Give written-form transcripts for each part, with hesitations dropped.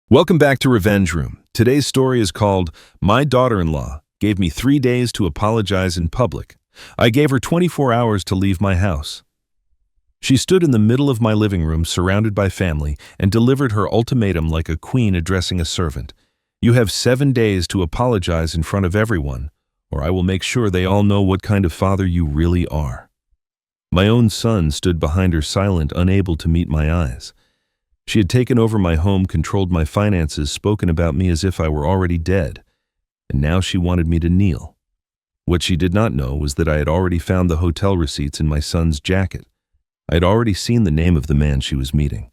Welcome back to Revenge Room. Today's story is called My Daughter-in-Law Gave Me 3 Days to Apologize in Public. I gave her 24 hours to leave my house. She stood in the middle of my living room surrounded by family and delivered her ultimatum like a queen addressing a servant. You have 7 days to apologize in front of everyone, or I will make sure they all know what kind of father you really are. My own son stood behind her silent, unable to meet my eyes. She had taken over my home, controlled my finances, spoken about me as if I were already dead, and now she wanted me to kneel. What she did not know was that I had already found the hotel receipts in my son's jacket. I had already seen the name of the man she was meeting.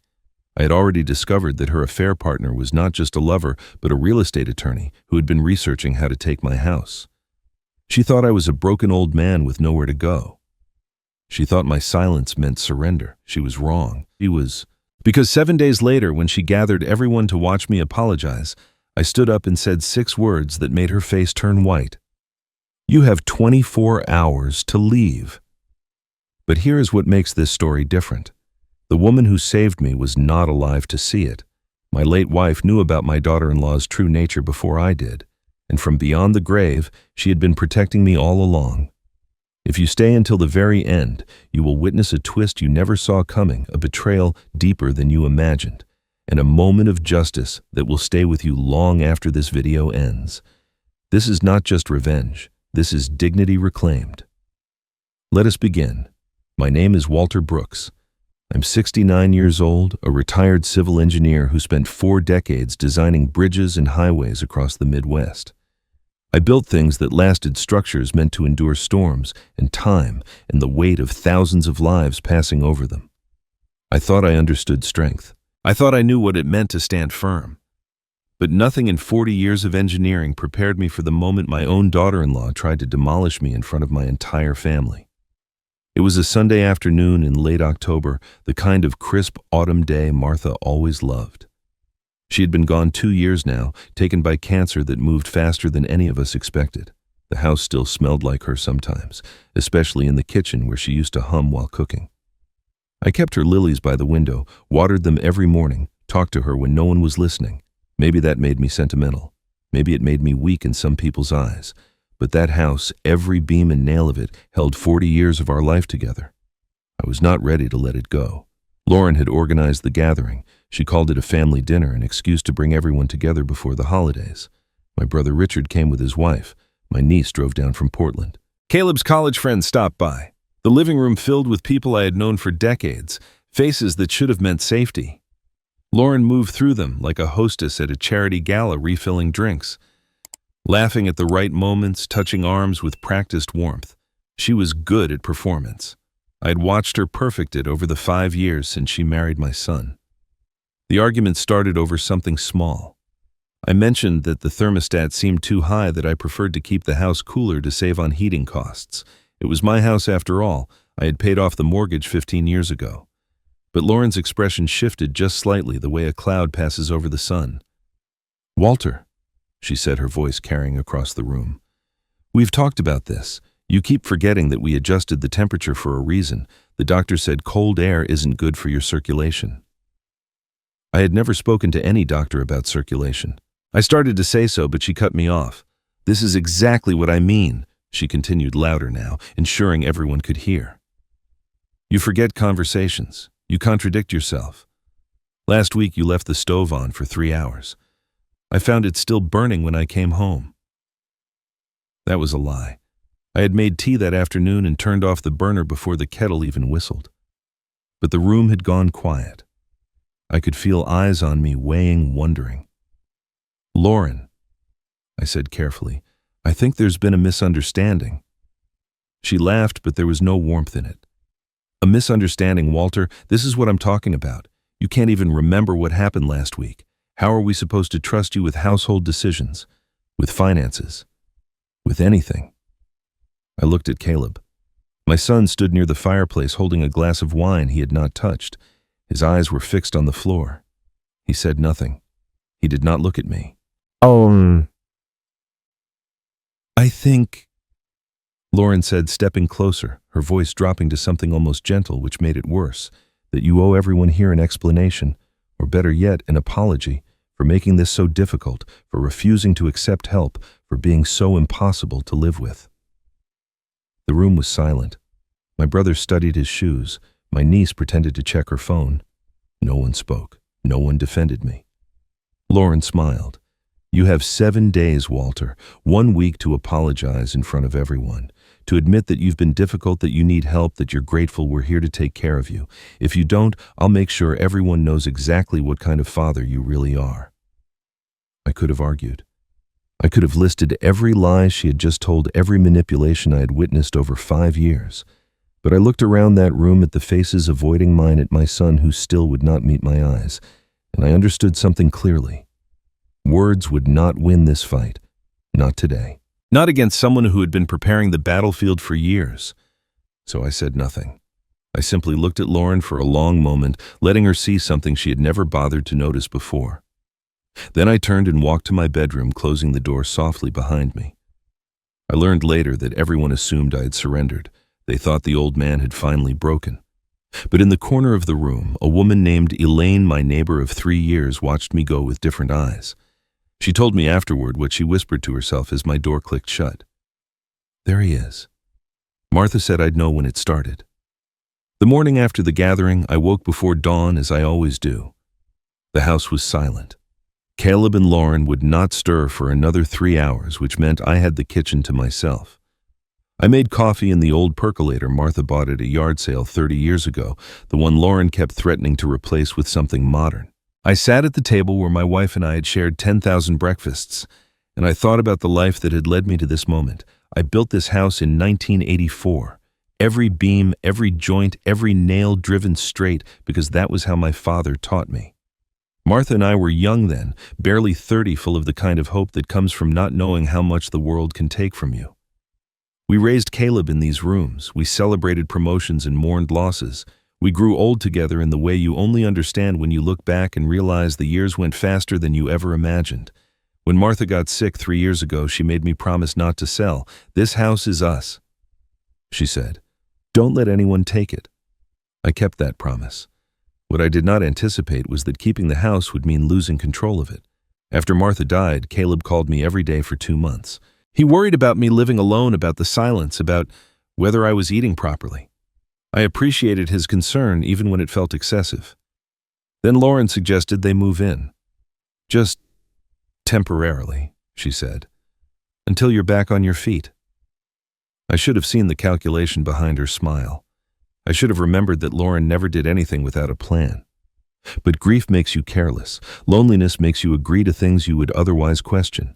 I had already discovered that her affair partner was not just a lover, but a real estate attorney who had been researching how to take my house. She thought I was a broken old man with nowhere to go. She thought my silence meant surrender. She was wrong. Because 7 days later, when she gathered everyone to watch me apologize, I stood up and said 6 words that made her face turn white. You have 24 hours to leave. But here is what makes this story different. The woman who saved me was not alive to see it. My late wife knew about my daughter-in-law's true nature before I did, and from beyond the grave, she had been protecting me all along. If you stay until the very end, you will witness a twist you never saw coming, a betrayal deeper than you imagined, and a moment of justice that will stay with you long after this video ends. This is not just revenge. This is dignity reclaimed. Let us begin. My name is Walter Brooks. I'm 69 years old, a retired civil engineer who spent 4 decades designing bridges and highways across the Midwest. I built things that lasted, structures meant to endure storms and time and the weight of thousands of lives passing over them. I thought I understood strength. I thought I knew what it meant to stand firm. But nothing in 40 years of engineering prepared me for the moment my own daughter-in-law tried to demolish me in front of my entire family. It was a Sunday afternoon in late October, the kind of crisp autumn day Martha always loved. She had been gone 2 years now, taken by cancer that moved faster than any of us expected. The house still smelled like her sometimes, especially in the kitchen where she used to hum while cooking. I kept her lilies by the window, watered them every morning, talked to her when no one was listening. Maybe that made me sentimental. Maybe it made me weak in some people's eyes. But that house, every beam and nail of it, held 40 years of our life together. I was not ready to let it go. Lauren had organized the gathering. She called it a family dinner, an excuse to bring everyone together before the holidays. My brother Richard came with his wife. My niece drove down from Portland. Caleb's college friends stopped by. The living room filled with people I had known for decades, faces that should have meant safety. Lauren moved through them like a hostess at a charity gala refilling drinks. Laughing at the right moments, touching arms with practiced warmth. She was good at performance. I had watched her perfect it over the 5 years since she married my son. The argument started over something small. I mentioned that the thermostat seemed too high, that I preferred to keep the house cooler to save on heating costs. It was my house after all. I had paid off the mortgage 15 years ago. But Lauren's expression shifted just slightly, the way a cloud passes over the sun. Walter, she said, her voice carrying across the room. We've talked about this. You keep forgetting that we adjusted the temperature for a reason. The doctor said cold air isn't good for your circulation. I had never spoken to any doctor about circulation. I started to say so, but she cut me off. This is exactly what I mean, she continued louder now, ensuring everyone could hear. You forget conversations. You contradict yourself. Last week you left the stove on for 3 hours. I found it still burning when I came home. That was a lie. I had made tea that afternoon and turned off the burner before the kettle even whistled. But the room had gone quiet. I could feel eyes on me, weighing, wondering. Lauren, I said carefully, I think there's been a misunderstanding. She laughed, but there was no warmth in it. A misunderstanding, Walter, this is what I'm talking about. You can't even remember what happened last week. How are we supposed to trust you with household decisions, with finances, with anything? I looked at Caleb. My son stood near the fireplace holding a glass of wine he had not touched. His eyes were fixed on the floor. He said nothing. He did not look at me. I think, Lauren said, stepping closer, her voice dropping to something almost gentle, which made it worse, that you owe everyone here an explanation, or better yet, an apology, for making this so difficult, for refusing to accept help, for being so impossible to live with. The room was silent. My brother studied his shoes. My niece pretended to check her phone. No one spoke. No one defended me. Lauren smiled. "You have 7 days, Walter, 1 week to apologize in front of everyone, to admit that you've been difficult, that you need help, that you're grateful we're here to take care of you. If you don't, I'll make sure everyone knows exactly what kind of father you really are." I could have argued. I could have listed every lie she had just told, every manipulation I had witnessed over 5 years. But I looked around that room at the faces avoiding mine, at my son who still would not meet my eyes, and I understood something clearly. Words would not win this fight. Not today. Not against someone who had been preparing the battlefield for years. So I said nothing. I simply looked at Lauren for a long moment, letting her see something she had never bothered to notice before. Then I turned and walked to my bedroom, closing the door softly behind me. I learned later that everyone assumed I had surrendered. They thought the old man had finally broken. But in the corner of the room, a woman named Elaine, my neighbor of 3 years, watched me go with different eyes. She told me afterward what she whispered to herself as my door clicked shut. "There he is." Martha said I'd know when it started. The morning after the gathering, I woke before dawn, as I always do. The house was silent. Caleb and Lauren would not stir for another 3 hours, which meant I had the kitchen to myself. I made coffee in the old percolator Martha bought at a yard sale 30 years ago, the one Lauren kept threatening to replace with something modern. I sat at the table where my wife and I had shared 10,000 breakfasts, and I thought about the life that had led me to this moment. I built this house in 1984. Every beam, every joint, every nail driven straight, because that was how my father taught me. Martha and I were young then, barely 30, full of the kind of hope that comes from not knowing how much the world can take from you. We raised Caleb in these rooms. We celebrated promotions and mourned losses. We grew old together in the way you only understand when you look back and realize the years went faster than you ever imagined. When Martha got sick 3 years ago, she made me promise not to sell. "This house is us," she said. "Don't let anyone take it." I kept that promise. What I did not anticipate was that keeping the house would mean losing control of it. After Martha died, Caleb called me every day for 2 months. He worried about me living alone, about the silence, about whether I was eating properly. I appreciated his concern even when it felt excessive. Then Lauren suggested they move in. "Just temporarily," she said, "until you're back on your feet." I should have seen the calculation behind her smile. I should have remembered that Lauren never did anything without a plan. But grief makes you careless. Loneliness makes you agree to things you would otherwise question.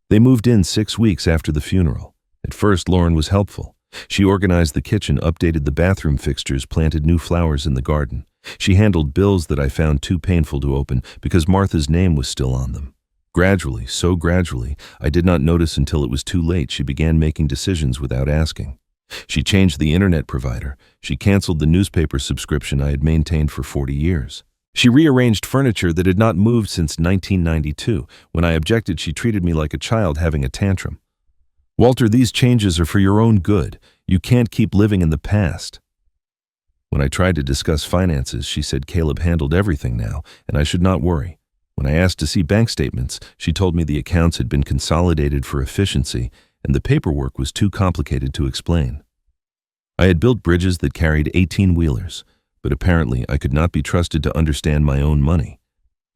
They moved in 6 weeks after the funeral. At first, Lauren was helpful. She organized the kitchen, updated the bathroom fixtures, planted new flowers in the garden. She handled bills that I found too painful to open because Martha's name was still on them. Gradually, so gradually, I did not notice until it was too late, she began making decisions without asking. She changed the internet provider. She canceled the newspaper subscription I had maintained for 40 years. She rearranged furniture that had not moved since 1992. When I objected, she treated me like a child having a tantrum. "Walter, these changes are for your own good. You can't keep living in the past." When I tried to discuss finances, she said Caleb handled everything now, and I should not worry. When I asked to see bank statements, she told me the accounts had been consolidated for efficiency, and the paperwork was too complicated to explain. I had built bridges that carried 18-wheelers, but apparently I could not be trusted to understand my own money.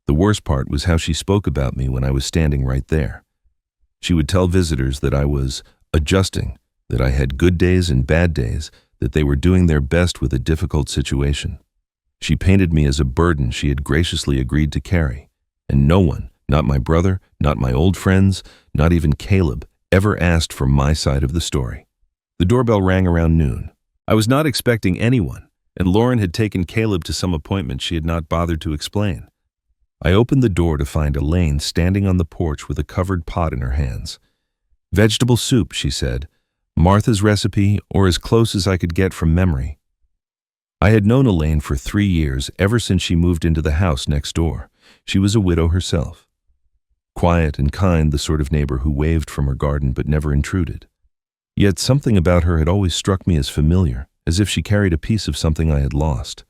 The worst part was how she spoke about me when I was standing right there. She would tell visitors that I was adjusting, that I had good days and bad days, that they were doing their best with a difficult situation. She painted me as a burden she had graciously agreed to carry, and no one, not my brother, not my old friends, not even Caleb, ever asked for my side of the story. The doorbell rang around noon. I was not expecting anyone, and Lauren had taken Caleb to some appointment she had not bothered to explain. I opened the door to find Elaine standing on the porch with a covered pot in her hands. "Vegetable soup," she said. "Martha's recipe, or as close as I could get from memory." I had known Elaine for 3 years, ever since she moved into the house next door. She was a widow herself. Quiet and kind, the sort of neighbor who waved from her garden but never intruded. Yet something about her had always struck me as familiar, as if she carried a piece of something I had lost.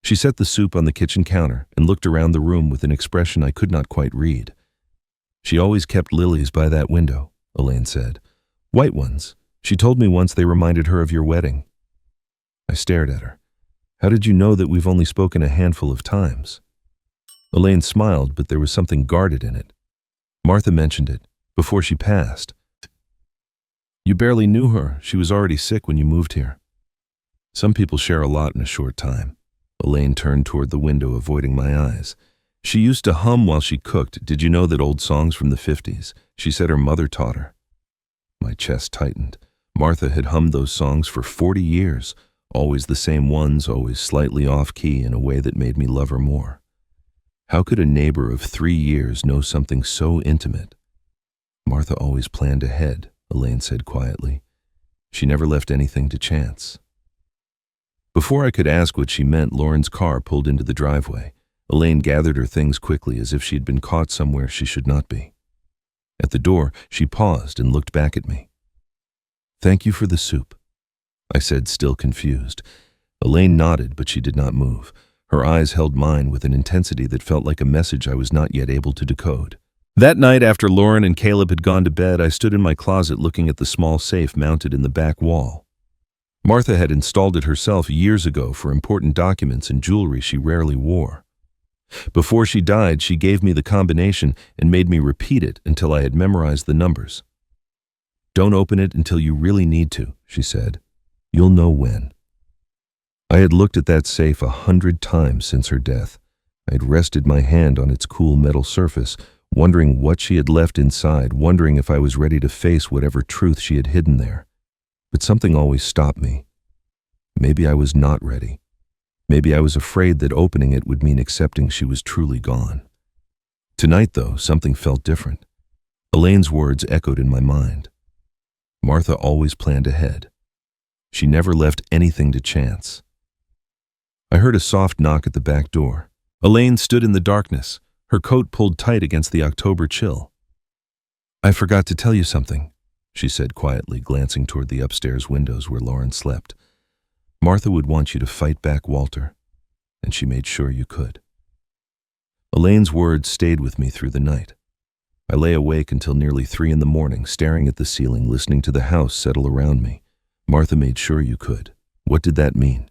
She set the soup on the kitchen counter and looked around the room with an expression I could not quite read. She always kept lilies by that window, Elaine said. White ones. She told me once they reminded her of your wedding. I stared at her. How did you know that we've only spoken a handful of times? Elaine smiled, but there was something guarded in it. Martha mentioned it, before she passed. You barely knew her. She was already sick when you moved here. Some people share a lot in a short time. Elaine turned toward the window, avoiding my eyes. She used to hum while she cooked. Did you know that old songs from the 50s? She said her mother taught her. My chest tightened. Martha had hummed those songs for 40 years, always the same ones, always slightly off-key in a way that made me love her more. How could a neighbor of 3 years know something so intimate? Martha always planned ahead, Elaine said quietly. She never left anything to chance. Before I could ask what she meant, Lauren's car pulled into the driveway. Elaine gathered her things quickly as if she had been caught somewhere she should not be. At the door, she paused and looked back at me. Thank you for the soup, I said, still confused. Elaine nodded, but she did not move. Her eyes held mine with an intensity that felt like a message I was not yet able to decode. That night, after Lauren and Caleb had gone to bed, I stood in my closet looking at the small safe mounted in the back wall. Martha had installed it herself years ago for important documents and jewelry she rarely wore. Before she died, she gave me the combination and made me repeat it until I had memorized the numbers. Don't open it until you really need to, she said. You'll know when. I had looked at that safe 100 times since her death. I had rested my hand on its cool metal surface, wondering what she had left inside, wondering if I was ready to face whatever truth she had hidden there. But something always stopped me. Maybe I was not ready. Maybe I was afraid that opening it would mean accepting she was truly gone. Tonight, though, something felt different. Elaine's words echoed in my mind. Martha always planned ahead. She never left anything to chance. I heard a soft knock at the back door. Elaine stood in the darkness, her coat pulled tight against the October chill. I forgot to tell you something, she said quietly, glancing toward the upstairs windows where Lauren slept. Martha would want you to fight back Walter, and she made sure you could. Elaine's words stayed with me through the night. I lay awake until nearly 3 a.m, staring at the ceiling, listening to the house settle around me. Martha made sure you could. What did that mean?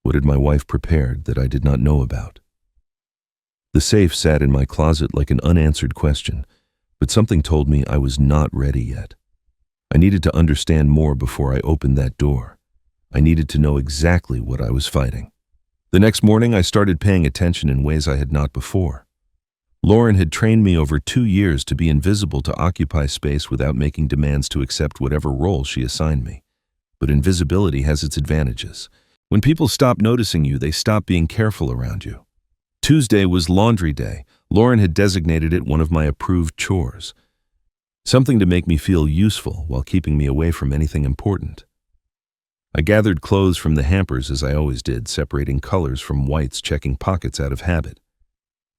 What had my wife prepared that I did not know about? The safe sat in my closet like an unanswered question, but something told me I was not ready yet. I needed to understand more before I opened that door. I needed to know exactly what I was fighting. The next morning, I started paying attention in ways I had not before. Lauren had trained me over 2 years to be invisible, to occupy space without making demands, to accept whatever role she assigned me. But invisibility has its advantages. When people stop noticing you, they stop being careful around you. Tuesday was laundry day. Lauren had designated it one of my approved chores. Something to make me feel useful while keeping me away from anything important. I gathered clothes from the hampers as I always did, separating colors from whites, checking pockets out of habit.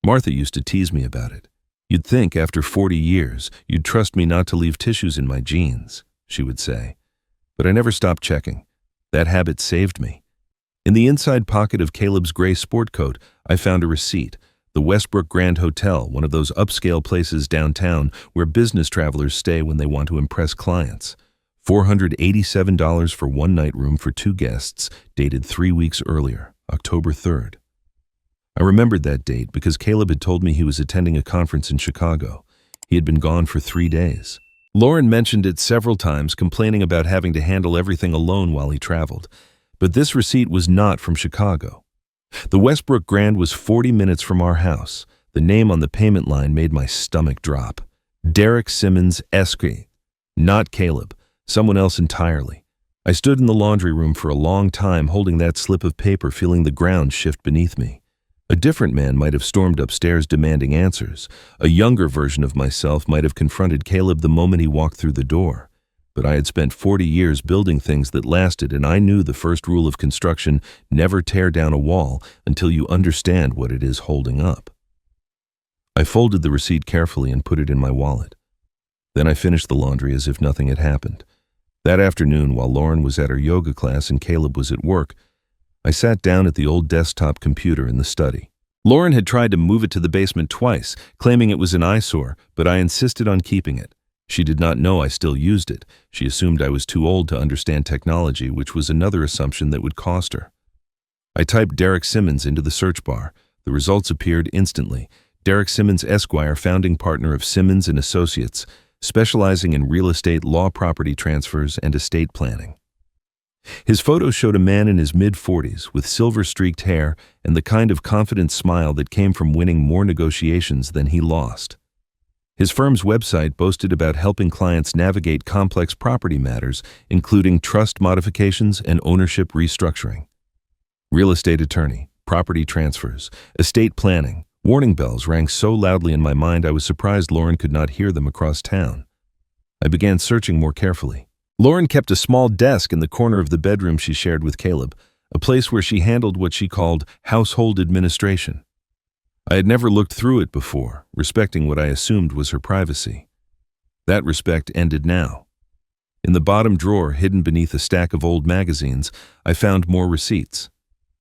Martha used to tease me about it. You'd think after 40 years, you'd trust me not to leave tissues in my jeans, she would say. But I never stopped checking. That habit saved me. In the inside pocket of Caleb's gray sport coat, I found a receipt. The Westbrook Grand Hotel, one of those upscale places downtown where business travelers stay when they want to impress clients. $487 for one-night room for 2 guests, dated 3 weeks earlier, October 3rd. I remembered that date because Caleb had told me he was attending a conference in Chicago. He had been gone for 3 days. Lauren mentioned it several times, complaining about having to handle everything alone while he traveled. But this receipt was not from Chicago. The Westbrook Grand was 40 minutes from our house. The name on the payment line made my stomach drop. Derek Simmons, Esq. Not Caleb. Someone else entirely. I stood in the laundry room for a long time, holding that slip of paper, feeling the ground shift beneath me. A different man might have stormed upstairs demanding answers. A younger version of myself might have confronted Caleb the moment he walked through the door. But I had spent 40 years building things that lasted, and I knew the first rule of construction: never tear down a wall until you understand what it is holding up. I folded the receipt carefully and put it in my wallet. Then I finished the laundry as if nothing had happened. That afternoon, while Lauren was at her yoga class and Caleb was at work, I sat down at the old desktop computer in the study. Lauren had tried to move it to the basement twice, claiming it was an eyesore, but I insisted on keeping it. She did not know I still used it. She assumed I was too old to understand technology, which was another assumption that would cost her. I typed Derek Simmons into the search bar. The results appeared instantly. Derek Simmons, Esquire, founding partner of Simmons & Associates, specializing in real estate, law, property transfers, and estate planning. His photo showed a man in his mid-40s with silver-streaked hair and the kind of confident smile that came from winning more negotiations than he lost. His firm's website boasted about helping clients navigate complex property matters, including trust modifications and ownership restructuring. Real estate attorney, property transfers, estate planning. Warning bells rang so loudly in my mind I was surprised Lauren could not hear them across town. I began searching more carefully. Lauren kept a small desk in the corner of the bedroom she shared with Caleb, a place where she handled what she called household administration. I had never looked through it before, respecting what I assumed was her privacy. That respect ended now. In the bottom drawer, hidden beneath a stack of old magazines, I found more receipts.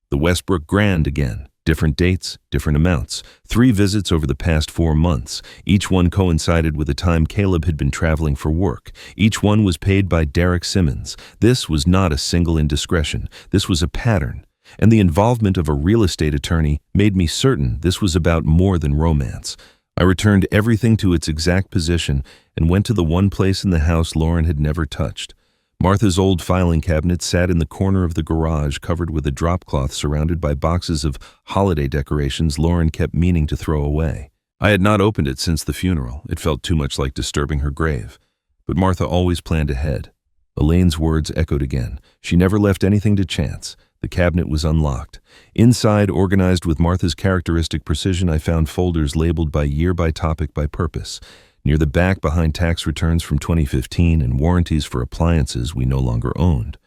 The Westbrook Grand again. Different dates, different amounts. 3 visits over the past 4 months. Each one coincided with a time Caleb had been traveling for work. Each one was paid by Derek Simmons. This was not a single indiscretion. This was a pattern. And the involvement of a real estate attorney made me certain this was about more than romance. I returned everything to its exact position and went to the one place in the house Lauren had never touched. Martha's old filing cabinet sat in the corner of the garage, covered with a drop cloth surrounded by boxes of holiday decorations Lauren kept meaning to throw away. I had not opened it since the funeral. It felt too much like disturbing her grave. But Martha always planned ahead. Elaine's words echoed again. She never left anything to chance. The cabinet was unlocked. Inside, organized with Martha's characteristic precision, I found folders labeled by year, by topic, by purpose. Near the back, behind tax returns from 2015 and warranties for appliances we no longer owned,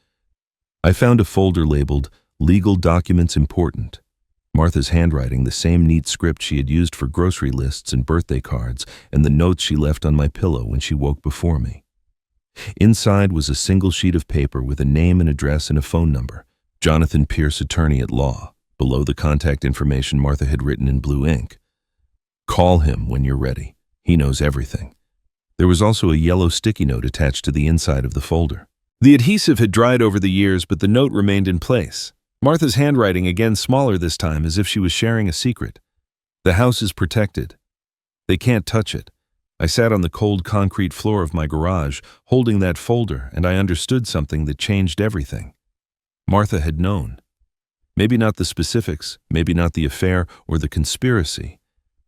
I found a folder labeled Legal Documents Important. Martha's handwriting, the same neat script she had used for grocery lists and birthday cards, and the notes she left on my pillow when she woke before me. Inside was a single sheet of paper with a name and address and a phone number. Jonathan Pierce, attorney at law. Below, the contact information Martha had written in blue ink. Call him when you're ready. He knows everything. There was also a yellow sticky note attached to the inside of the folder. The adhesive had dried over the years, but the note remained in place. Martha's handwriting, again smaller this time, as if she was sharing a secret. The house is protected. They can't touch it. I sat on the cold concrete floor of my garage, holding that folder, and I understood something that changed everything. Martha had known. Maybe not the specifics, maybe not the affair or the conspiracy,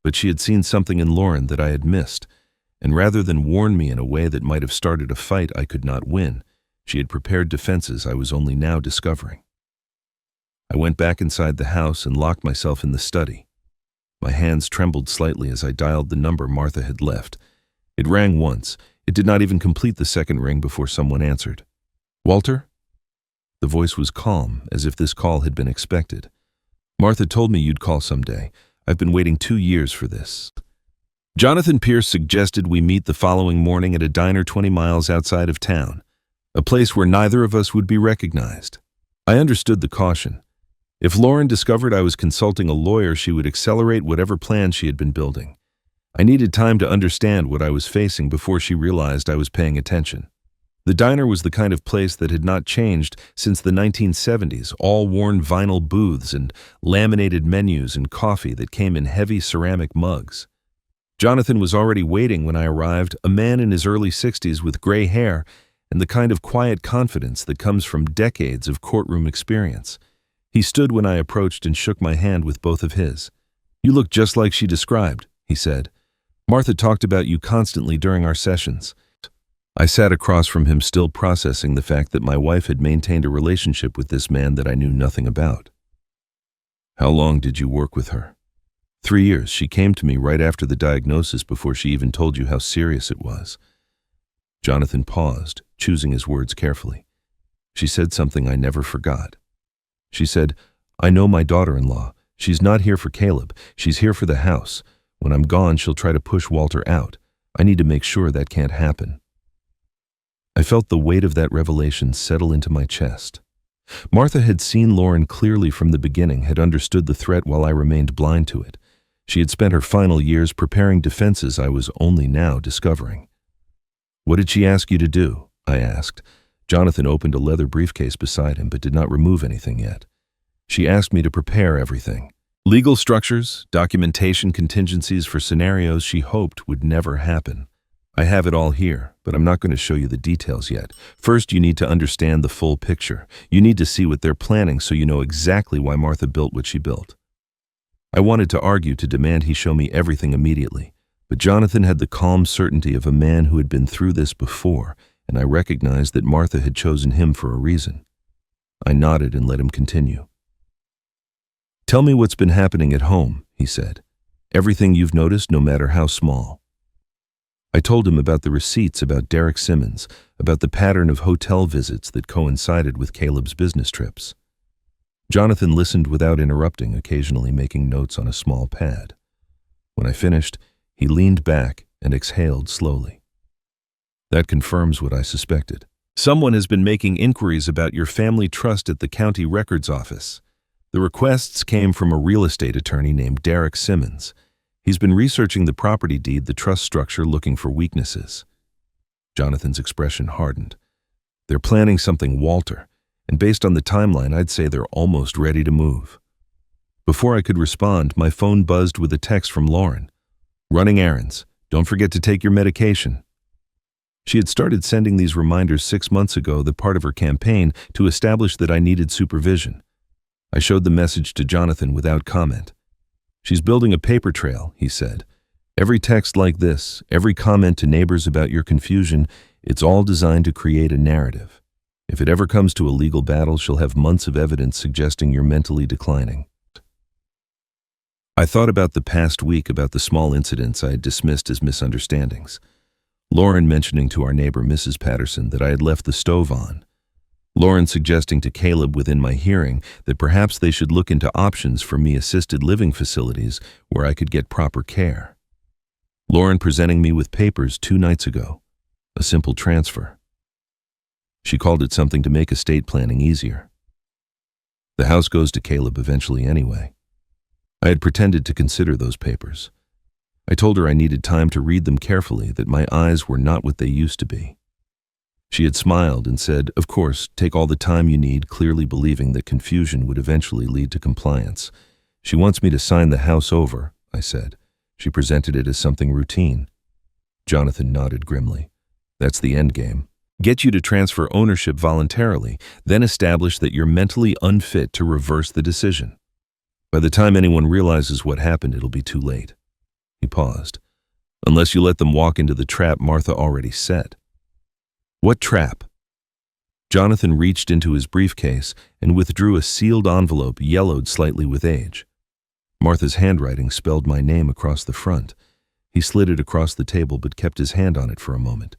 but she had seen something in Lauren that I had missed, and rather than warn me in a way that might have started a fight I could not win, she had prepared defenses I was only now discovering. I went back inside the house and locked myself in the study. My hands trembled slightly as I dialed the number Martha had left. It rang once. It did not even complete the second ring before someone answered. Walter? The voice was calm, as if this call had been expected. Martha told me you'd call someday. I've been waiting 2 years for this. Jonathan Pierce suggested we meet the following morning at a diner 20 miles outside of town, a place where neither of us would be recognized. I understood the caution. If Lauren discovered I was consulting a lawyer, she would accelerate whatever plans she had been building. I needed time to understand what I was facing before she realized I was paying attention. The diner was the kind of place that had not changed since the 1970s, all worn vinyl booths and laminated menus and coffee that came in heavy ceramic mugs. Jonathan was already waiting when I arrived, a man in his early 60s with gray hair and the kind of quiet confidence that comes from decades of courtroom experience. He stood when I approached and shook my hand with both of his. You look just like she described, he said. Martha talked about you constantly during our sessions. I sat across from him, still processing the fact that my wife had maintained a relationship with this man that I knew nothing about. How long did you work with her? 3 years. She came to me right after the diagnosis, before she even told you how serious it was. Jonathan paused, choosing his words carefully. She said something I never forgot. She said, I know my daughter-in-law. She's not here for Caleb. She's here for the house. When I'm gone, she'll try to push Walter out. I need to make sure that can't happen. I felt the weight of that revelation settle into my chest. Martha had seen Lauren clearly from the beginning, had understood the threat while I remained blind to it. She had spent her final years preparing defenses I was only now discovering. "What did she ask you to do?" I asked. Jonathan opened a leather briefcase beside him but did not remove anything yet. "She asked me to prepare everything. Legal structures, documentation, contingencies for scenarios she hoped would never happen. I have it all here, but I'm not going to show you the details yet. First, you need to understand the full picture. You need to see what they're planning so you know exactly why Martha built what she built." I wanted to argue, to demand he show me everything immediately, but Jonathan had the calm certainty of a man who had been through this before, and I recognized that Martha had chosen him for a reason. I nodded and let him continue. "Tell me what's been happening at home," he said. "Everything you've noticed, no matter how small." I told him about the receipts about Derek Simmons, about the pattern of hotel visits that coincided with Caleb's business trips. Jonathan listened without interrupting, occasionally making notes on a small pad. When I finished, he leaned back and exhaled slowly. "That confirms what I suspected. Someone has been making inquiries about your family trust at the county records office. The requests came from a real estate attorney named Derek Simmons. He's been researching the property deed, the trust structure, looking for weaknesses." Jonathan's expression hardened. "They're planning something, Walter, and based on the timeline, I'd say they're almost ready to move." Before I could respond, my phone buzzed with a text from Lauren. "Running errands. Don't forget to take your medication." She had started sending these reminders 6 months ago, the part of her campaign to establish that I needed supervision. I showed the message to Jonathan without comment. "She's building a paper trail," he said. "Every text like this, every comment to neighbors about your confusion, it's all designed to create a narrative. If it ever comes to a legal battle, she'll have months of evidence suggesting you're mentally declining." I thought about the past week, about the small incidents I had dismissed as misunderstandings. Lauren mentioning to our neighbor, Mrs. Patterson, that I had left the stove on. Lauren suggesting to Caleb within my hearing that perhaps they should look into options for me assisted living facilities where I could get proper care. Lauren presenting me with papers 2 nights ago, a simple transfer. She called it something to make estate planning easier. The house goes to Caleb eventually anyway. I had pretended to consider those papers. I told her I needed time to read them carefully, that my eyes were not what they used to be. She had smiled and said, "Of course, take all the time you need," clearly believing that confusion would eventually lead to compliance. "She wants me to sign the house over," I said. She presented it as something routine. Jonathan nodded grimly. "That's the end game. Get you to transfer ownership voluntarily, then establish that you're mentally unfit to reverse the decision. By the time anyone realizes what happened, it'll be too late." He paused. "Unless you let them walk into the trap Martha already set." "What trap?" Jonathan reached into his briefcase and withdrew a sealed envelope yellowed slightly with age. Martha's handwriting spelled my name across the front. He slid it across the table but kept his hand on it for a moment.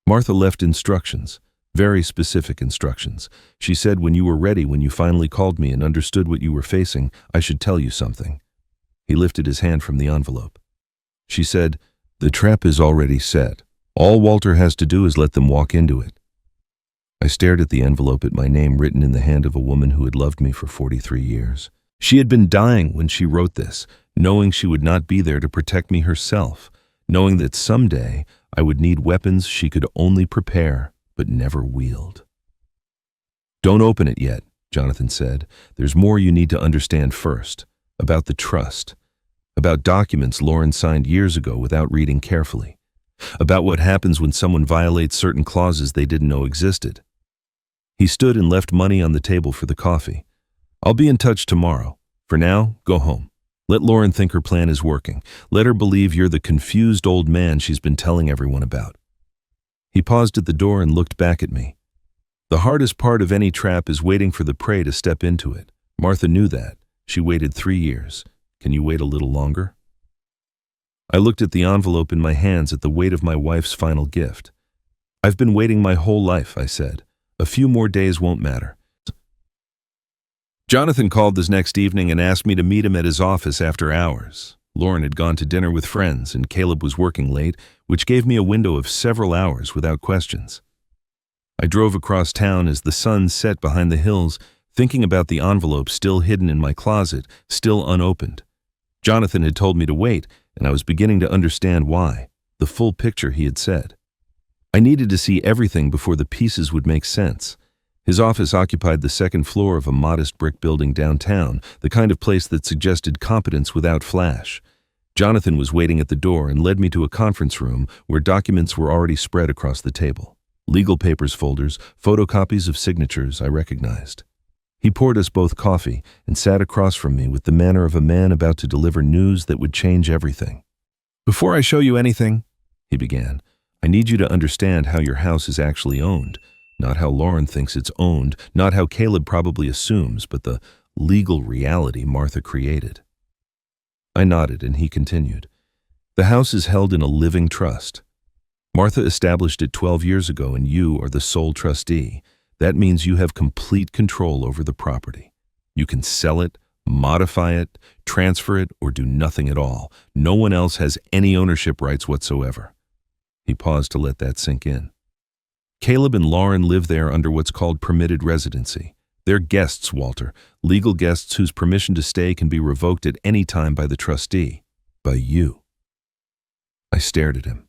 "Martha left instructions, very specific instructions. She said when you were ready, when you finally called me and understood what you were facing, I should tell you something." He lifted his hand from the envelope. "She said, 'The trap is already set. All Walter has to do is let them walk into it.'" I stared at the envelope, at my name written in the hand of a woman who had loved me for 43 years. She had been dying when she wrote this, knowing she would not be there to protect me herself, knowing that someday I would need weapons she could only prepare but never wield. "Don't open it yet," Jonathan said. "There's more you need to understand first, about the trust, about documents Lauren signed years ago without reading carefully, about what happens when someone violates certain clauses they didn't know existed." He stood and left money on the table for the coffee. "I'll be in touch tomorrow. For now, go home. Let Lauren think her plan is working. Let her believe you're the confused old man she's been telling everyone about." He paused at the door and looked back at me. "The hardest part of any trap is waiting for the prey to step into it. Martha knew that. She waited 3 years. Can you wait a little longer?" I looked at the envelope in my hands, at the weight of my wife's final gift. "I've been waiting my whole life," I said. "A few more days won't matter." Jonathan called this next evening and asked me to meet him at his office after hours. Lauren had gone to dinner with friends and Caleb was working late, which gave me a window of several hours without questions. I drove across town as the sun set behind the hills, thinking about the envelope still hidden in my closet, still unopened. Jonathan had told me to wait, and I was beginning to understand why, the full picture he had said. I needed to see everything before the pieces would make sense. His office occupied the second floor of a modest brick building downtown, the kind of place that suggested competence without flash. Jonathan was waiting at the door and led me to a conference room where documents were already spread across the table. Legal papers folders, photocopies of signatures I recognized. He poured us both coffee and sat across from me with the manner of a man about to deliver news that would change everything. "Before I show you anything," he began, "I need you to understand how your house is actually owned. Not how Lauren thinks it's owned, not how Caleb probably assumes, but the legal reality Martha created." I nodded and he continued. "The house is held in a living trust. Martha established it 12 years ago and you are the sole trustee. That means you have complete control over the property. You can sell it, modify it, transfer it, or do nothing at all. No one else has any ownership rights whatsoever." He paused to let that sink in. "Caleb and Lauren live there under what's called permitted residency. They're guests, Walter, legal guests whose permission to stay can be revoked at any time by the trustee, by you." I stared at him.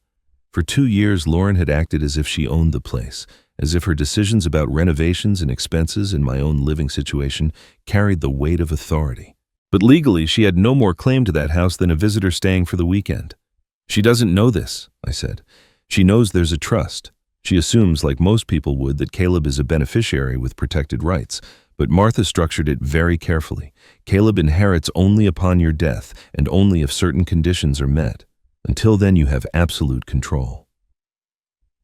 For 2 years, Lauren had acted as if she owned the place, as if her decisions about renovations and expenses in my own living situation carried the weight of authority. But legally, she had no more claim to that house than a visitor staying for the weekend. "She doesn't know this," I said. "She knows there's a trust. She assumes, like most people would, that Caleb is a beneficiary with protected rights, but Martha structured it very carefully. Caleb inherits only upon your death and only if certain conditions are met. Until then, you have absolute control."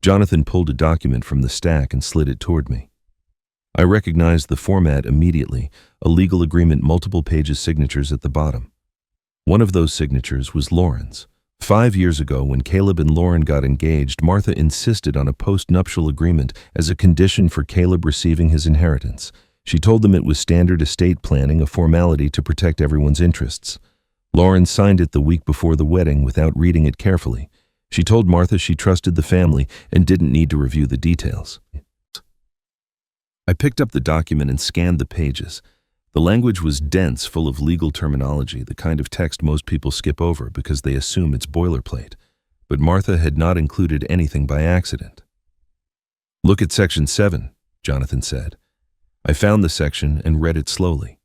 Jonathan pulled a document from the stack and slid it toward me. I recognized the format immediately, a legal agreement, multiple pages, signatures at the bottom. One of those signatures was Lauren's. 5 years ago, when Caleb and Lauren got engaged, Martha insisted on a post-nuptial agreement as a condition for Caleb receiving his inheritance. She told them it was standard estate planning, a formality to protect everyone's interests. Lauren signed it the week before the wedding without reading it carefully. She told Martha she trusted the family and didn't need to review the details. I picked up the document and scanned the pages. The language was dense, full of legal terminology, the kind of text most people skip over because they assume it's boilerplate. But Martha had not included anything by accident. "Look at Section 7, Jonathan said. I found the section and read it slowly.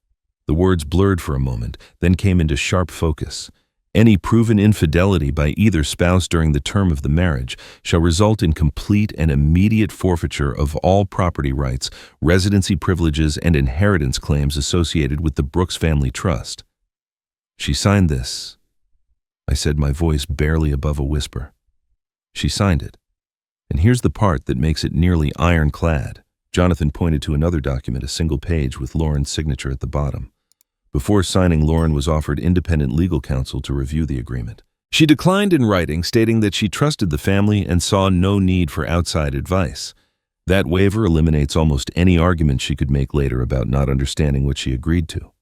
The words blurred for a moment, then came into sharp focus. "Any proven infidelity by either spouse during the term of the marriage shall result in complete and immediate forfeiture of all property rights, residency privileges, and inheritance claims associated with the Brooks Family Trust." "She signed this," I said, my voice barely above a whisper. "She signed it. And here's the part that makes it nearly ironclad." Jonathan pointed to another document, a single page with Lauren's signature at the bottom. Before signing, Lauren was offered independent legal counsel to review the agreement. She declined in writing, stating that she trusted the family and saw no need for outside advice. That waiver eliminates almost any argument she could make later about not understanding what she agreed to.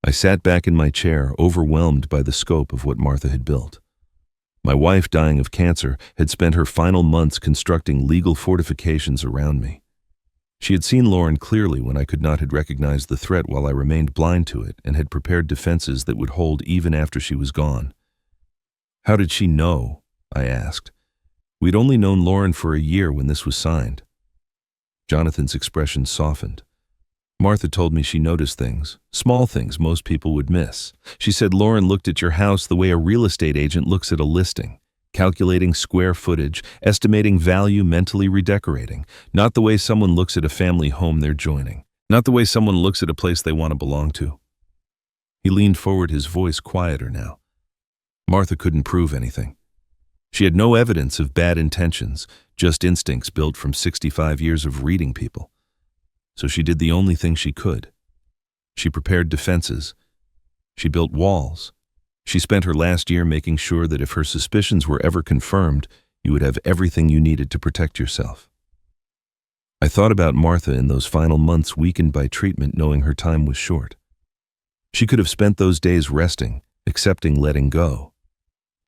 I sat back in my chair, overwhelmed by the scope of what Martha had built. My wife, dying of cancer, had spent her final months constructing legal fortifications around me. She had seen Lauren clearly when I could not have recognized the threat while I remained blind to it, and had prepared defenses that would hold even after she was gone. "How did she know?" I asked. "We'd only known Lauren for a year when this was signed." Jonathan's expression softened. "Martha told me she noticed things, small things most people would miss. She said Lauren looked at your house the way a real estate agent looks at a listing. Calculating square footage, estimating value, mentally redecorating. Not the way someone looks at a family home they're joining. Not the way someone looks at a place they want to belong to." He leaned forward, his voice quieter now. "Martha couldn't prove anything. She had no evidence of bad intentions, just instincts built from 65 years of reading people. So she did the only thing she could. She prepared defenses. She built walls. She spent her last year making sure that if her suspicions were ever confirmed, you would have everything you needed to protect yourself." I thought about Martha in those final months, weakened by treatment, knowing her time was short. She could have spent those days resting, accepting letting go.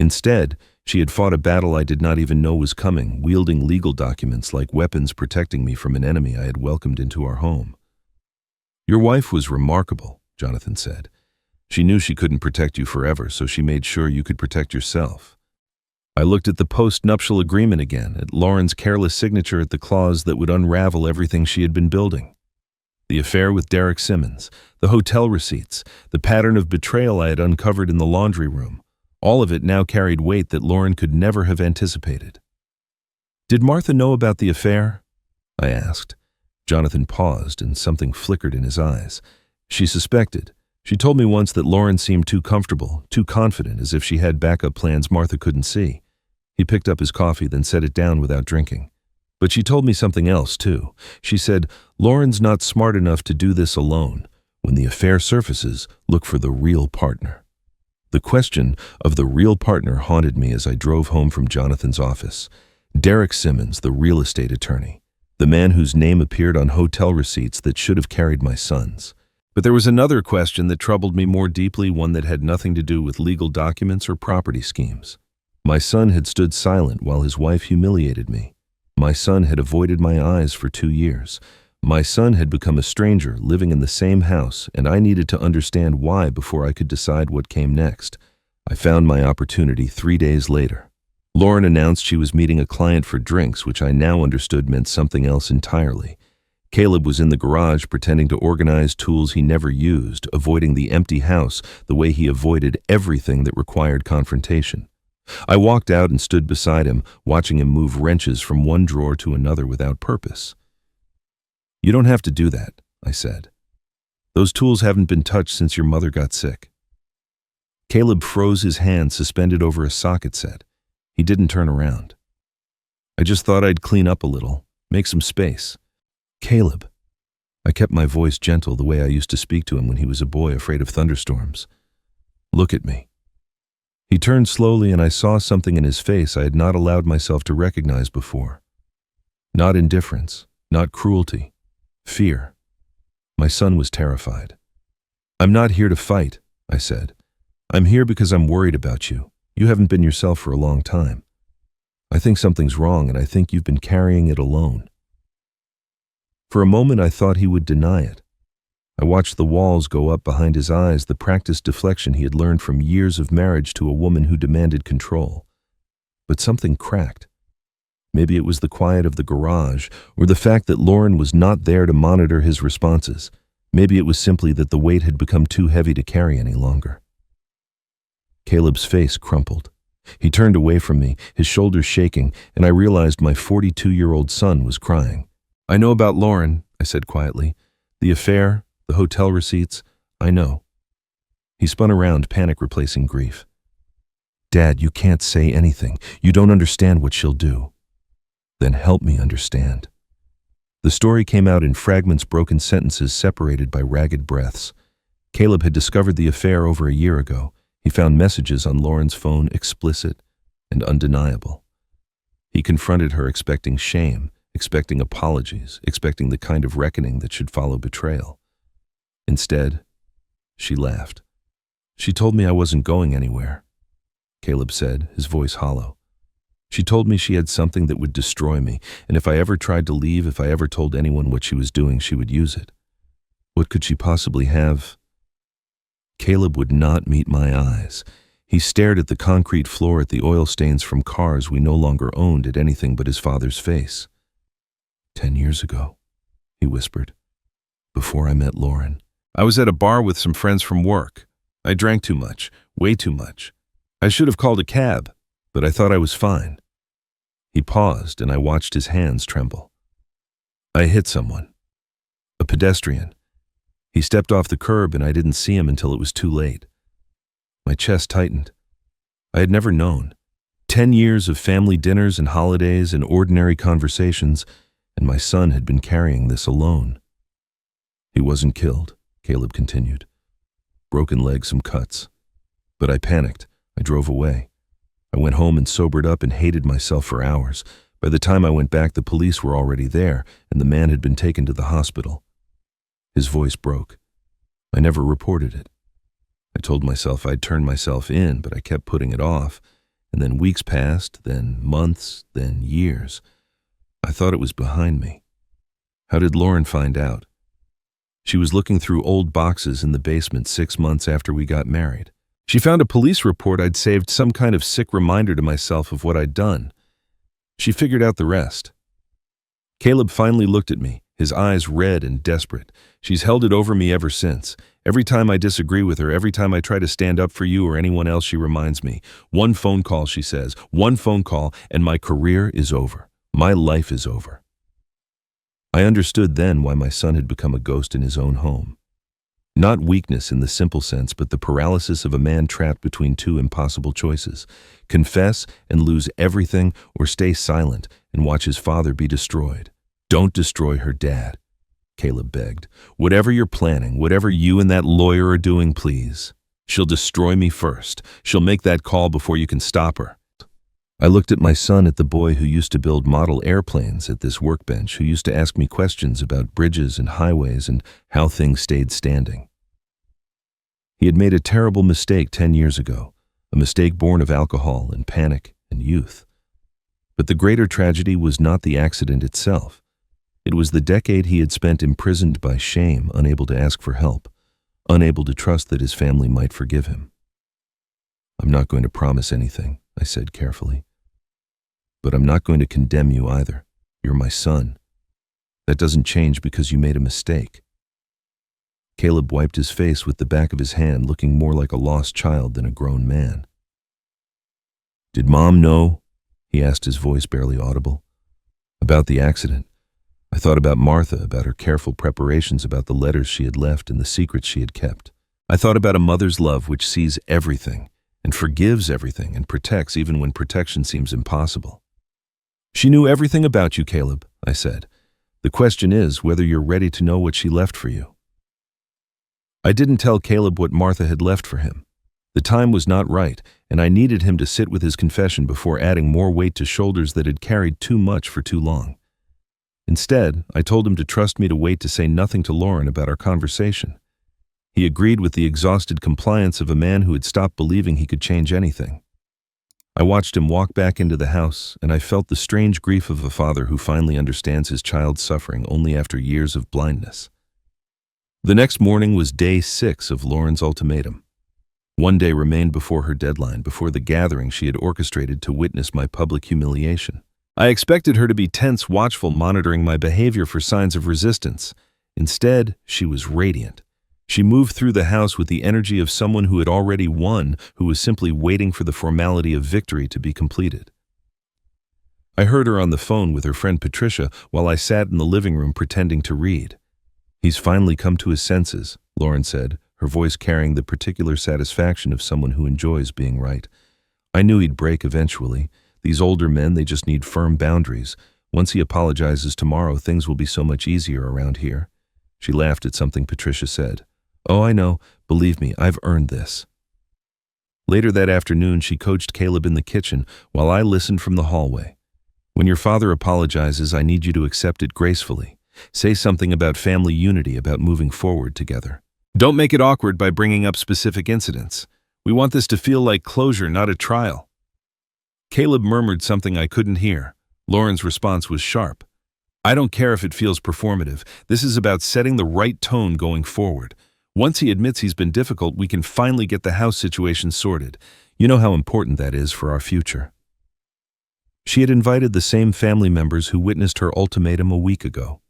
Instead, she had fought a battle I did not even know was coming, wielding legal documents like weapons protecting me from an enemy I had welcomed into our home. "Your wife was remarkable," Jonathan said. "She knew she couldn't protect you forever, so she made sure you could protect yourself." I looked at the post-nuptial agreement again, at Lauren's careless signature at the clause that would unravel everything she had been building. The affair with Derek Simmons, the hotel receipts, the pattern of betrayal I had uncovered in the laundry room, all of it now carried weight that Lauren could never have anticipated. "Did Martha know about the affair?" I asked. Jonathan paused, and something flickered in his eyes. "She suspected. She told me once that Lauren seemed too comfortable, too confident, as if she had backup plans Martha couldn't see." He picked up his coffee, then set it down without drinking. "But she told me something else, too. She said, 'Lauren's not smart enough to do this alone. When the affair surfaces, look for the real partner.'" The question of the real partner haunted me as I drove home from Jonathan's office. Derek Simmons, the real estate attorney. The man whose name appeared on hotel receipts that should have carried my son's. But there was another question that troubled me more deeply, one that had nothing to do with legal documents or property schemes. My son had stood silent while his wife humiliated me. My son had avoided my eyes for 2 years. My son had become a stranger living in the same house, and I needed to understand why before I could decide what came next. I found my opportunity 3 days later. Lauren announced she was meeting a client for drinks, which I now understood meant something else entirely. Caleb was in the garage pretending to organize tools he never used, avoiding the empty house the way he avoided everything that required confrontation. I walked out and stood beside him, watching him move wrenches from one drawer to another without purpose. "You don't have to do that," I said. "Those tools haven't been touched since your mother got sick." Caleb froze, his hand suspended over a socket set. He didn't turn around. "I just thought I'd clean up a little, make some space." "Caleb." I kept my voice gentle, the way I used to speak to him when he was a boy afraid of thunderstorms. "Look at me." He turned slowly, and I saw something in his face I had not allowed myself to recognize before. Not indifference, not cruelty, fear. My son was terrified. "I'm not here to fight," I said. "I'm here because I'm worried about you. You haven't been yourself for a long time. I think something's wrong, and I think you've been carrying it alone." For a moment I thought he would deny it. I watched the walls go up behind his eyes, the practiced deflection he had learned from years of marriage to a woman who demanded control. But something cracked. Maybe it was the quiet of the garage, or the fact that Lauren was not there to monitor his responses. Maybe it was simply that the weight had become too heavy to carry any longer. Caleb's face crumpled. He turned away from me, his shoulders shaking, and I realized my 42-year-old son was crying. "I know about Lauren," I said quietly. "The affair, the hotel receipts, I know." He spun around, panic replacing grief. "Dad, you can't say anything. You don't understand what she'll do." "Then help me understand." The story came out in fragments, broken sentences separated by ragged breaths. Caleb had discovered the affair over a year ago. He found messages on Lauren's phone explicit and undeniable. He confronted her expecting shame, expecting apologies, expecting the kind of reckoning that should follow betrayal. Instead, she laughed. "She told me I wasn't going anywhere," Caleb said, his voice hollow. "She told me she had something that would destroy me, and if I ever tried to leave, if I ever told anyone what she was doing, she would use it. What could she possibly have?" Caleb would not meet my eyes. He stared at the concrete floor, at the oil stains from cars we no longer owned, at anything but his father's face. 10 years ago, he whispered, before I met Lauren. I was at a bar with some friends from work. I drank too much, way too much. I should have called a cab, but I thought I was fine. He paused, and I watched his hands tremble. I hit someone. A pedestrian. He stepped off the curb, and I didn't see him until it was too late. My chest tightened. I had never known. 10 years of family dinners and holidays and ordinary conversations, and my son had been carrying this alone. He wasn't killed, Caleb continued. Broken leg, some cuts. But I panicked. I drove away. I went home and sobered up and hated myself for hours. By the time I went back, the police were already there, and the man had been taken to the hospital. His voice broke. I never reported it. I told myself I'd turn myself in, but I kept putting it off. And then weeks passed, then months, then years. I thought it was behind me. How did Lauren find out? She was looking through old boxes in the basement 6 months after we got married. She found a police report I'd saved, some kind of sick reminder to myself of what I'd done. She figured out the rest. Caleb finally looked at me, his eyes red and desperate. She's held it over me ever since. Every time I disagree with her, every time I try to stand up for you or anyone else, she reminds me. One phone call, she says, one phone call, and my career is over. My life is over. I understood then why my son had become a ghost in his own home. Not weakness in the simple sense, but the paralysis of a man trapped between two impossible choices. Confess and lose everything, or stay silent and watch his father be destroyed. Don't destroy her, Dad, Caleb begged. Whatever you're planning, whatever you and that lawyer are doing, please. She'll destroy me first. She'll make that call before you can stop her. I looked at my son, at the boy who used to build model airplanes at this workbench, who used to ask me questions about bridges and highways and how things stayed standing. He had made a terrible mistake 10 years ago, a mistake born of alcohol and panic and youth. But the greater tragedy was not the accident itself. It was the decade he had spent imprisoned by shame, unable to ask for help, unable to trust that his family might forgive him. I'm not going to promise anything, I said carefully. But I'm not going to condemn you either. You're my son. That doesn't change because you made a mistake. Caleb wiped his face with the back of his hand, looking more like a lost child than a grown man. Did Mom know? He asked, his voice barely audible. About the accident. I thought about Martha, about her careful preparations, about the letters she had left and the secrets she had kept. I thought about a mother's love which sees everything and forgives everything and protects even when protection seems impossible. She knew everything about you, Caleb, I said. The question is whether you're ready to know what she left for you. I didn't tell Caleb what Martha had left for him. The time was not right, and I needed him to sit with his confession before adding more weight to shoulders that had carried too much for too long. Instead, I told him to trust me, to wait, to say nothing to Lauren about our conversation. He agreed with the exhausted compliance of a man who had stopped believing he could change anything. I watched him walk back into the house, and I felt the strange grief of a father who finally understands his child's suffering only after years of blindness. The next morning was day 6 of Lauren's ultimatum. One day remained before her deadline, before the gathering she had orchestrated to witness my public humiliation. I expected her to be tense, watchful, monitoring my behavior for signs of resistance. Instead, she was radiant. She moved through the house with the energy of someone who had already won, who was simply waiting for the formality of victory to be completed. I heard her on the phone with her friend Patricia while I sat in the living room pretending to read. He's finally come to his senses, Lauren said, her voice carrying the particular satisfaction of someone who enjoys being right. I knew he'd break eventually. These older men, they just need firm boundaries. Once he apologizes tomorrow, things will be so much easier around here. She laughed at something Patricia said. Oh, I know. Believe me, I've earned this. Later that afternoon, she coached Caleb in the kitchen while I listened from the hallway. When your father apologizes, I need you to accept it gracefully. Say something about family unity, about moving forward together. Don't make it awkward by bringing up specific incidents. We want this to feel like closure, not a trial. Caleb murmured something I couldn't hear. Lauren's response was sharp. I don't care if it feels performative. This is about setting the right tone going forward. Once he admits he's been difficult, we can finally get the house situation sorted. You know how important that is for our future. She had invited the same family members who witnessed her ultimatum a week ago.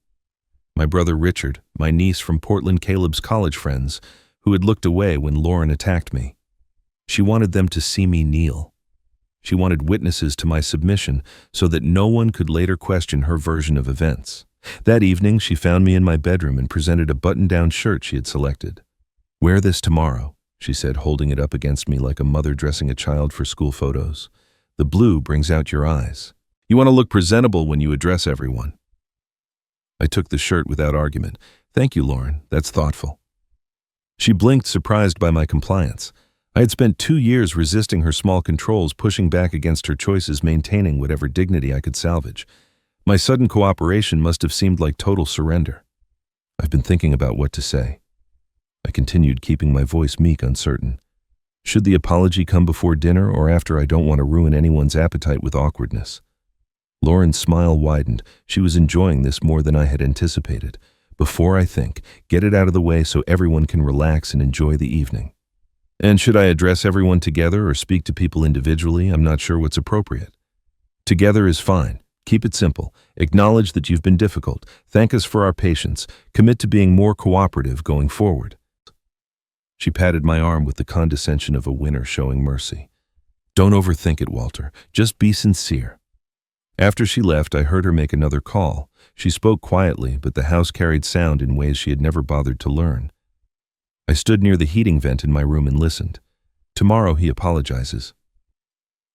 My brother Richard, my niece from Portland, Caleb's college friends, who had looked away when Lauren attacked me. She wanted them to see me kneel. She wanted witnesses to my submission so that no one could later question her version of events. That evening, she found me in my bedroom and presented a button-down shirt she had selected. Wear this tomorrow, she said, holding it up against me like a mother dressing a child for school photos. The blue brings out your eyes. You want to look presentable when you address everyone. I took the shirt without argument. Thank you, Lauren. That's thoughtful. She blinked, surprised by my compliance. I had spent 2 years resisting her small controls, pushing back against her choices, maintaining whatever dignity I could salvage. My sudden cooperation must have seemed like total surrender. I've been thinking about what to say. I continued, keeping my voice meek, uncertain. Should the apology come before dinner or after? I don't want to ruin anyone's appetite with awkwardness. Lauren's smile widened. She was enjoying this more than I had anticipated. Before I think, get it out of the way so everyone can relax and enjoy the evening. And should I address everyone together or speak to people individually? I'm not sure what's appropriate. Together is fine. Keep it simple. Acknowledge that you've been difficult. Thank us for our patience. Commit to being more cooperative going forward. She patted my arm with the condescension of a winner showing mercy. Don't overthink it, Walter. Just be sincere. After she left, I heard her make another call. She spoke quietly, but the house carried sound in ways she had never bothered to learn. I stood near the heating vent in my room and listened. Tomorrow he apologizes,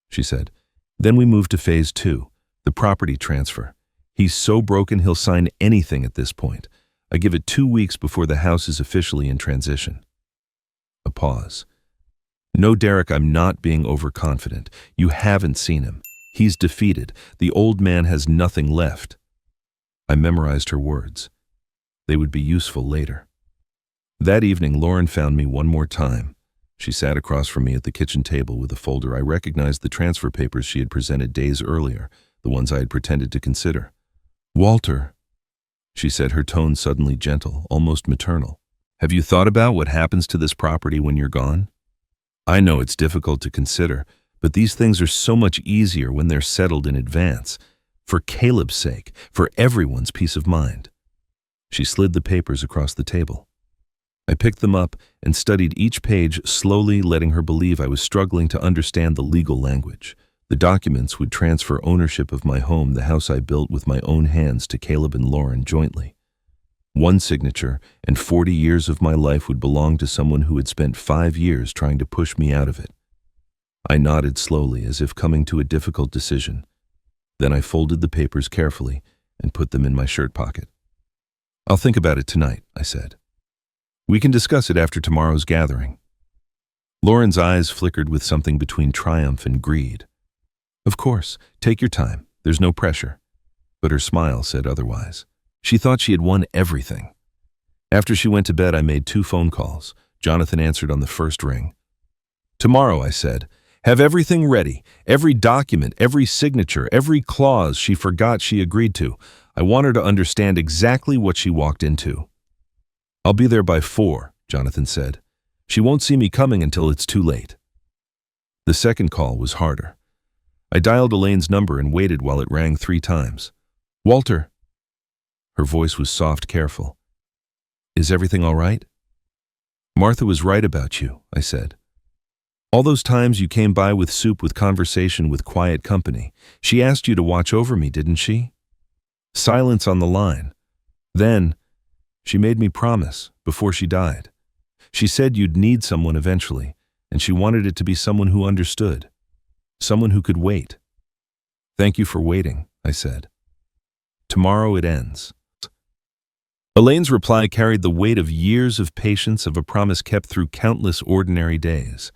she said. Then we moved to phase 2, the property transfer. He's so broken he'll sign anything at this point. I give it 2 weeks before the house is officially in transition. A pause. No, Derek, I'm not being overconfident. You haven't seen him. He's defeated. The old man has nothing left. I memorized her words. They would be useful later. That evening, Lauren found me one more time. She sat across from me at the kitchen table with a folder. I recognized the transfer papers she had presented days earlier, the ones I had pretended to consider. Walter, she said, her tone suddenly gentle, almost maternal. Have you thought about what happens to this property when you're gone? I know it's difficult to consider, but these things are so much easier when they're settled in advance. For Caleb's sake, for everyone's peace of mind. She slid the papers across the table. I picked them up and studied each page, slowly letting her believe I was struggling to understand the legal language. The documents would transfer ownership of my home, the house I built with my own hands, to Caleb and Lauren jointly. One signature, and 40 years of my life would belong to someone who had spent 5 years trying to push me out of it. I nodded slowly, as if coming to a difficult decision. Then I folded the papers carefully and put them in my shirt pocket. I'll think about it tonight, I said. We can discuss it after tomorrow's gathering. Lauren's eyes flickered with something between triumph and greed. Of course, take your time. There's no pressure. But her smile said otherwise. She thought she had won everything. After she went to bed, I made 2 phone calls. Jonathan answered on the first ring. Tomorrow, I said. Have everything ready. Every document, every signature, every clause she forgot she agreed to. I want her to understand exactly what she walked into. I'll be there by 4, Jonathan said. She won't see me coming until it's too late. The second call was harder. I dialed Elaine's number and waited while it rang 3 times. Walter. Her voice was soft, careful. Is everything all right? Martha was right about you, I said. All those times you came by with soup, with conversation, with quiet company. She asked you to watch over me, didn't she? Silence on the line. Then, she made me promise before she died. She said you'd need someone eventually, and she wanted it to be someone who understood. Someone who could wait. Thank you for waiting, I said. Tomorrow it ends. Elaine's reply carried the weight of years of patience, of a promise kept through countless ordinary days.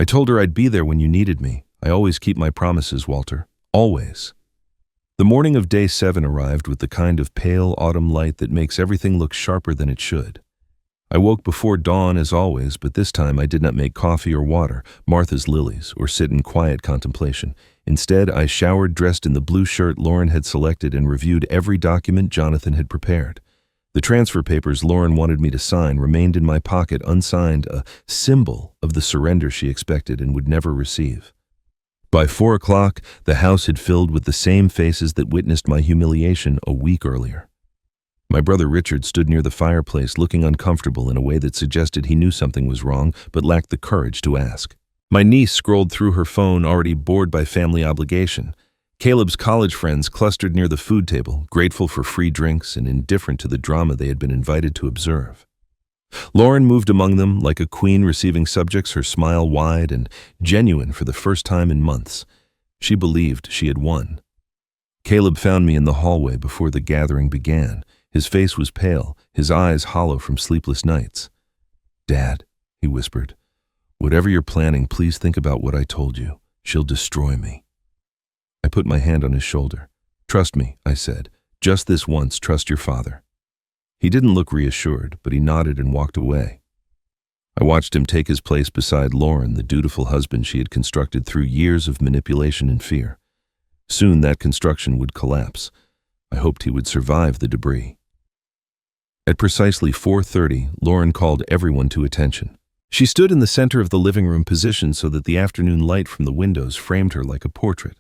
I told her I'd be there when you needed me. I always keep my promises, Walter. Always. The morning of day 7 arrived with the kind of pale autumn light that makes everything look sharper than it should. I woke before dawn as always, but this time I did not make coffee or water, Martha's lilies, or sit in quiet contemplation. Instead, I showered, dressed in the blue shirt Lauren had selected, and reviewed every document Jonathan had prepared. The transfer papers Lauren wanted me to sign remained in my pocket unsigned, a symbol of the surrender she expected and would never receive. By 4 o'clock, the house had filled with the same faces that witnessed my humiliation a week earlier. My brother Richard stood near the fireplace, looking uncomfortable in a way that suggested he knew something was wrong, but lacked the courage to ask. My niece scrolled through her phone, already bored by family obligation. Caleb's college friends clustered near the food table, grateful for free drinks and indifferent to the drama they had been invited to observe. Lauren moved among them like a queen receiving subjects, her smile wide and genuine for the first time in months. She believed she had won. Caleb found me in the hallway before the gathering began. His face was pale, his eyes hollow from sleepless nights. Dad, he whispered, whatever you're planning, please think about what I told you. She'll destroy me. I put my hand on his shoulder. Trust me, I said. Just this once, trust your father. He didn't look reassured, but he nodded and walked away. I watched him take his place beside Lauren, the dutiful husband she had constructed through years of manipulation and fear. Soon that construction would collapse. I hoped he would survive the debris. At precisely 4:30, Lauren called everyone to attention. She stood in the center of the living room, positioned so that the afternoon light from the windows framed her like a portrait.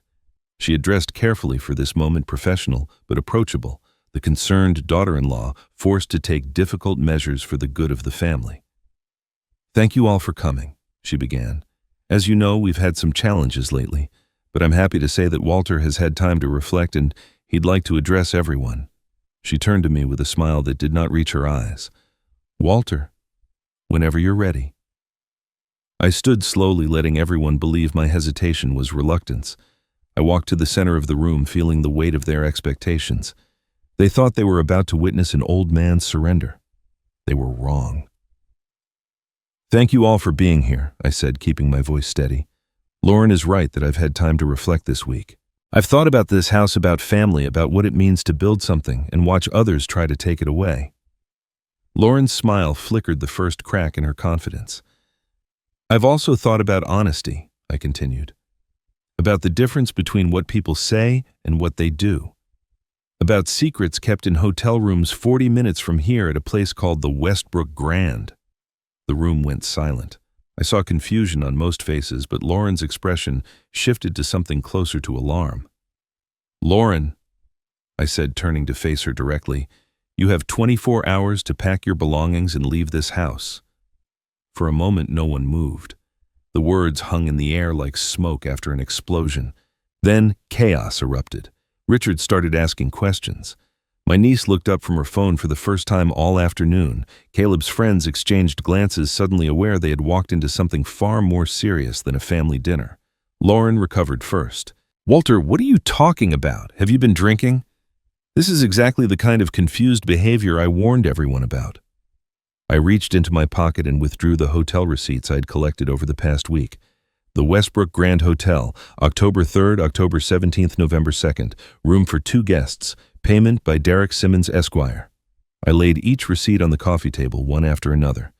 She had dressed carefully for this moment, professional but approachable, the concerned daughter-in-law forced to take difficult measures for the good of the family. "Thank you all for coming," she began. "As you know, we've had some challenges lately, but I'm happy to say that Walter has had time to reflect and he'd like to address everyone." She turned to me with a smile that did not reach her eyes. "Walter, whenever you're ready." I stood slowly, letting everyone believe my hesitation was reluctance. I walked to the center of the room, feeling the weight of their expectations. They thought they were about to witness an old man's surrender. They were wrong. "Thank you all for being here," I said, keeping my voice steady. "Lauren is right that I've had time to reflect this week. I've thought about this house, about family, about what it means to build something and watch others try to take it away." Lauren's smile flickered the first crack in her confidence. "I've also thought about honesty," I continued. "About the difference between what people say and what they do. About secrets kept in hotel rooms 40 minutes from here at a place called the Westbrook Grand." The room went silent. I saw confusion on most faces, but Lauren's expression shifted to something closer to alarm. "Lauren," I said, turning to face her directly, "you have 24 hours to pack your belongings and leave this house." For a moment, no one moved. The words hung in the air like smoke after an explosion. Then chaos erupted. Richard started asking questions. My niece looked up from her phone for the first time all afternoon. Caleb's friends exchanged glances, suddenly aware they had walked into something far more serious than a family dinner. Lauren recovered first. "Walter, what are you talking about? Have you been drinking?" "This is exactly the kind of confused behavior I warned everyone about." I reached into my pocket and withdrew the hotel receipts I'd collected over the past week. The Westbrook Grand Hotel, October 3rd, October 17th, November 2nd. Room for 2 guests. Payment by Derek Simmons, Esquire. I laid each receipt on the coffee table, one after another.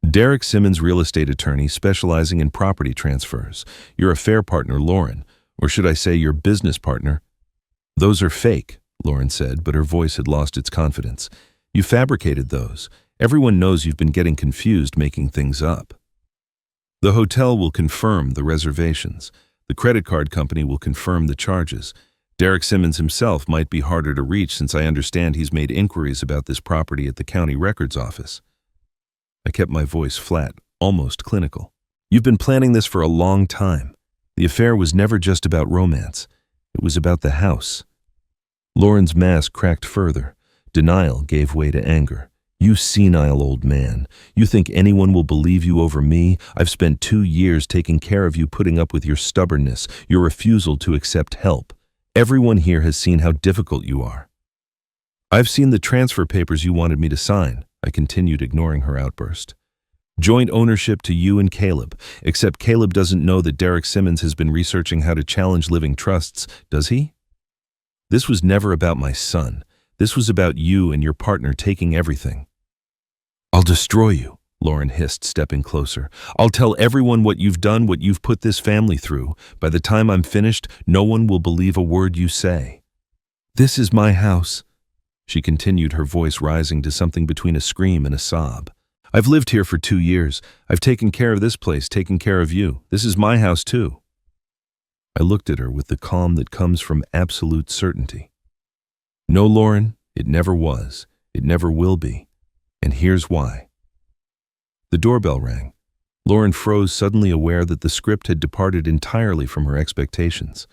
"Derek Simmons, real estate attorney specializing in property transfers. Your affair partner, Lauren. Or should I say your business partner?" "Those are fake," Lauren said, but her voice had lost its confidence. "You fabricated those. Everyone knows you've been getting confused, making things up." "The hotel will confirm the reservations. The credit card company will confirm the charges. Derek Simmons himself might be harder to reach since I understand he's made inquiries about this property at the county records office." I kept my voice flat, almost clinical. "You've been planning this for a long time. The affair was never just about romance. It was about the house." Lauren's mask cracked further. Denial gave way to anger. "You senile old man. You think anyone will believe you over me? I've spent 2 years taking care of you, putting up with your stubbornness, your refusal to accept help. Everyone here has seen how difficult you are." "I've seen the transfer papers you wanted me to sign," I continued, ignoring her outburst. "Joint ownership to you and Caleb, except Caleb doesn't know that Derek Simmons has been researching how to challenge living trusts, does he? This was never about my son. This was about you and your partner taking everything." "I'll destroy you," Lauren hissed, stepping closer. "I'll tell everyone what you've done, what you've put this family through. By the time I'm finished, no one will believe a word you say." "This is my house," she continued, her voice rising to something between a scream and a sob. "I've lived here for 2 years. I've taken care of this place, taken care of you. This is my house too." I looked at her with the calm that comes from absolute certainty. "No, Lauren, it never was. It never will be. And here's why." The doorbell rang. Lauren froze, suddenly aware that the script had departed entirely from her expectations.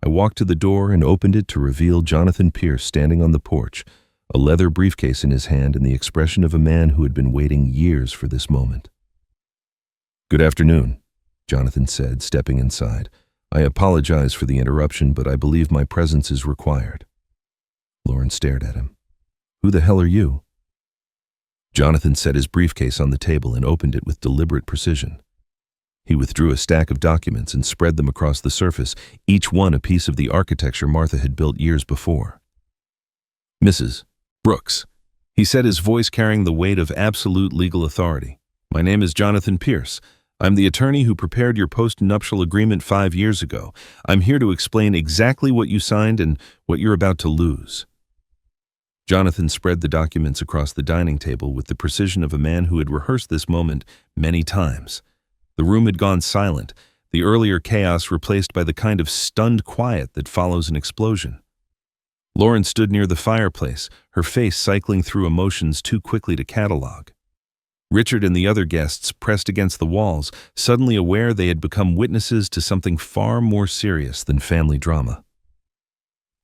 I walked to the door and opened it to reveal Jonathan Pierce standing on the porch, a leather briefcase in his hand and the expression of a man who had been waiting years for this moment. "Good afternoon," Jonathan said, stepping inside. "I apologize for the interruption, but I believe my presence is required." Lauren stared at him. "Who the hell are you?" Jonathan set his briefcase on the table and opened it with deliberate precision. He withdrew a stack of documents and spread them across the surface, each one a piece of the architecture Martha had built years before. "Mrs. Brooks," he said, his voice carrying the weight of absolute legal authority. My name is Jonathan Pierce. I'm the attorney who prepared your post-nuptial agreement 5 years ago. I'm here to explain exactly what you signed and what you're about to lose." Jonathan spread the documents across the dining table with the precision of a man who had rehearsed this moment many times. The room had gone silent, the earlier chaos replaced by the kind of stunned quiet that follows an explosion. Lauren stood near the fireplace, her face cycling through emotions too quickly to catalog. Richard and the other guests pressed against the walls, suddenly aware they had become witnesses to something far more serious than family drama.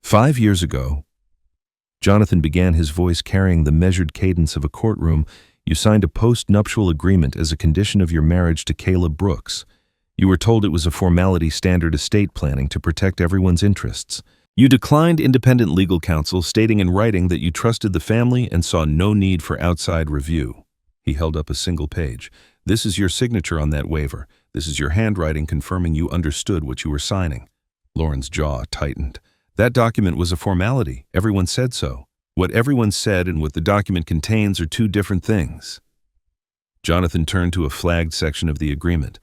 5 years ago, Jonathan began, his voice carrying the measured cadence of a courtroom, you signed a post-nuptial agreement as a condition of your marriage to Caleb Brooks. You were told it was a formality, standard estate planning to protect everyone's interests. You declined independent legal counsel, stating in writing that you trusted the family and saw no need for outside review. He held up a single page. This is your signature on that waiver. This is your handwriting confirming you understood what you were signing. Lauren's jaw tightened. That document was a formality. Everyone said so. What everyone said and what the document contains are two different things. Jonathan turned to a flagged section of the agreement.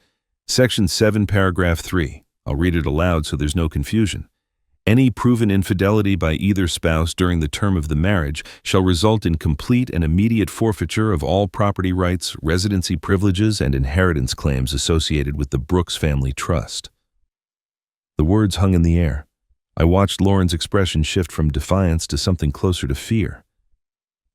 Section 7, paragraph 3. I'll read it aloud so there's no confusion. Any proven infidelity by either spouse during the term of the marriage shall result in complete and immediate forfeiture of all property rights, residency privileges, and inheritance claims associated with the Brooks family trust. The words hung in the air. I watched Lauren's expression shift from defiance to something closer to fear.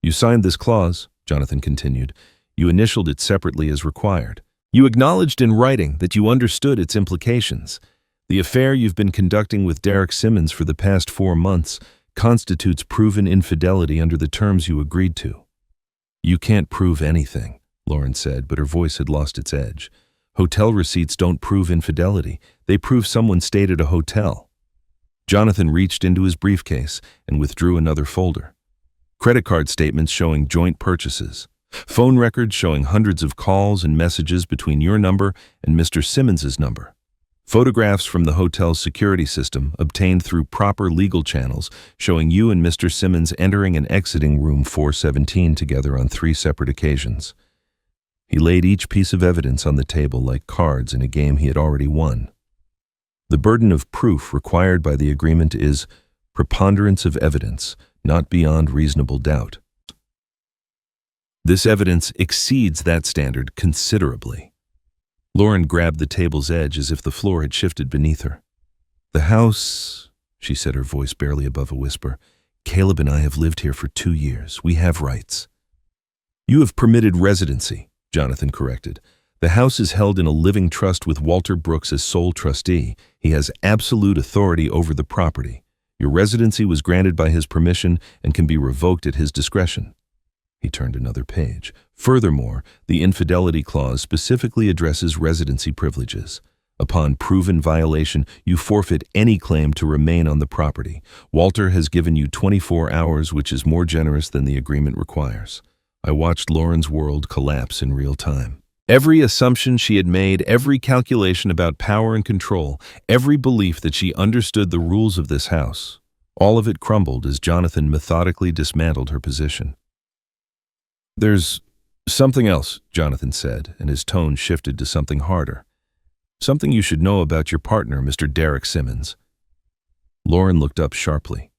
You signed this clause, Jonathan continued. You initialed it separately as required. You acknowledged in writing that you understood its implications. The affair you've been conducting with Derek Simmons for the past 4 months constitutes proven infidelity under the terms you agreed to. You can't prove anything, Lauren said, but her voice had lost its edge. Hotel receipts don't prove infidelity. They prove someone stayed at a hotel. Jonathan reached into his briefcase and withdrew another folder. Credit card statements showing joint purchases. Phone records showing hundreds of calls and messages between your number and Mr. Simmons's number. Photographs from the hotel's security system obtained through proper legal channels showing you and Mr. Simmons entering and exiting room 417 together on 3 separate occasions. He laid each piece of evidence on the table like cards in a game he had already won. The burden of proof required by the agreement is preponderance of evidence, not beyond reasonable doubt. This evidence exceeds that standard considerably. Lauren grabbed the table's edge as if the floor had shifted beneath her. The house, she said, her voice barely above a whisper. Caleb and I have lived here for 2 years. We have rights. You have permitted residency, Jonathan corrected. The house is held in a living trust with Walter Brooks as sole trustee. He has absolute authority over the property. Your residency was granted by his permission and can be revoked at his discretion. He turned another page. Furthermore, the infidelity clause specifically addresses residency privileges. Upon proven violation, you forfeit any claim to remain on the property. Walter has given you 24 hours, which is more generous than the agreement requires. I watched Lauren's world collapse in real time. Every assumption she had made, every calculation about power and control, every belief that she understood the rules of this house, all of it crumbled as Jonathan methodically dismantled her position. There's something else, Jonathan said, and his tone shifted to something harder. Something you should know about your partner, Mr. Derek Simmons. Lauren looked up sharply.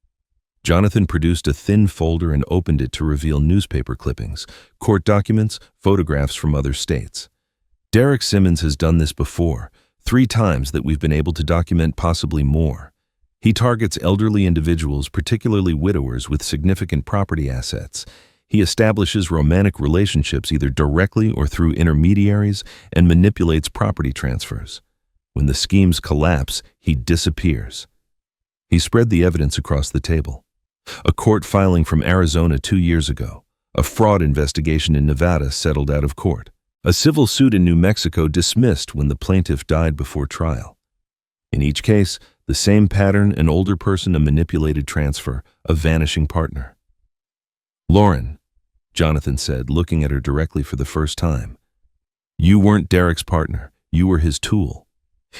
Jonathan produced a thin folder and opened it to reveal newspaper clippings, court documents, photographs from other states. Derek Simmons has done this before, 3 times that we've been able to document, possibly more. He targets elderly individuals, particularly widowers with significant property assets. He establishes romantic relationships either directly or through intermediaries and manipulates property transfers. When the schemes collapse, he disappears. He spread the evidence across the table. A court filing from Arizona 2 years ago. A fraud investigation in Nevada settled out of court. A civil suit in New Mexico dismissed when the plaintiff died before trial. In each case, the same pattern: an older person, a manipulated transfer, a vanishing partner. Lauren, Jonathan said, looking at her directly for the first time. You weren't Derek's partner. You were his tool.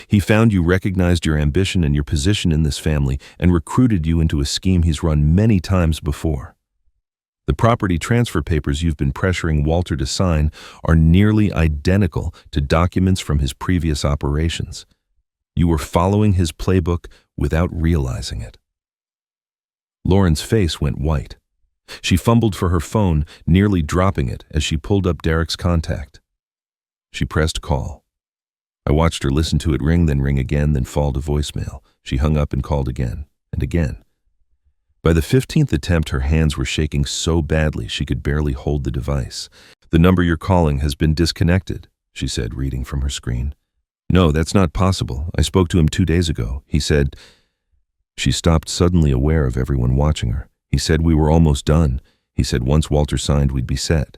He found you, recognized your ambition and your position in this family, and recruited you into a scheme he's run many times before. The property transfer papers you've been pressuring Walter to sign are nearly identical to documents from his previous operations. You were following his playbook without realizing it." Lauren's face went white. She fumbled for her phone, nearly dropping it as she pulled up Derek's contact. She pressed call. I watched her listen to it ring, then ring again, then fall to voicemail. She hung up and called again and again. By the 15th attempt, her hands were shaking so badly she could barely hold the device. "The number you're calling has been disconnected," she said, reading from her screen. "No, that's not possible. I spoke to him 2 days ago. He said—" She stopped, suddenly aware of everyone watching her. "He said we were almost done. He said once Walter signed, we'd be set."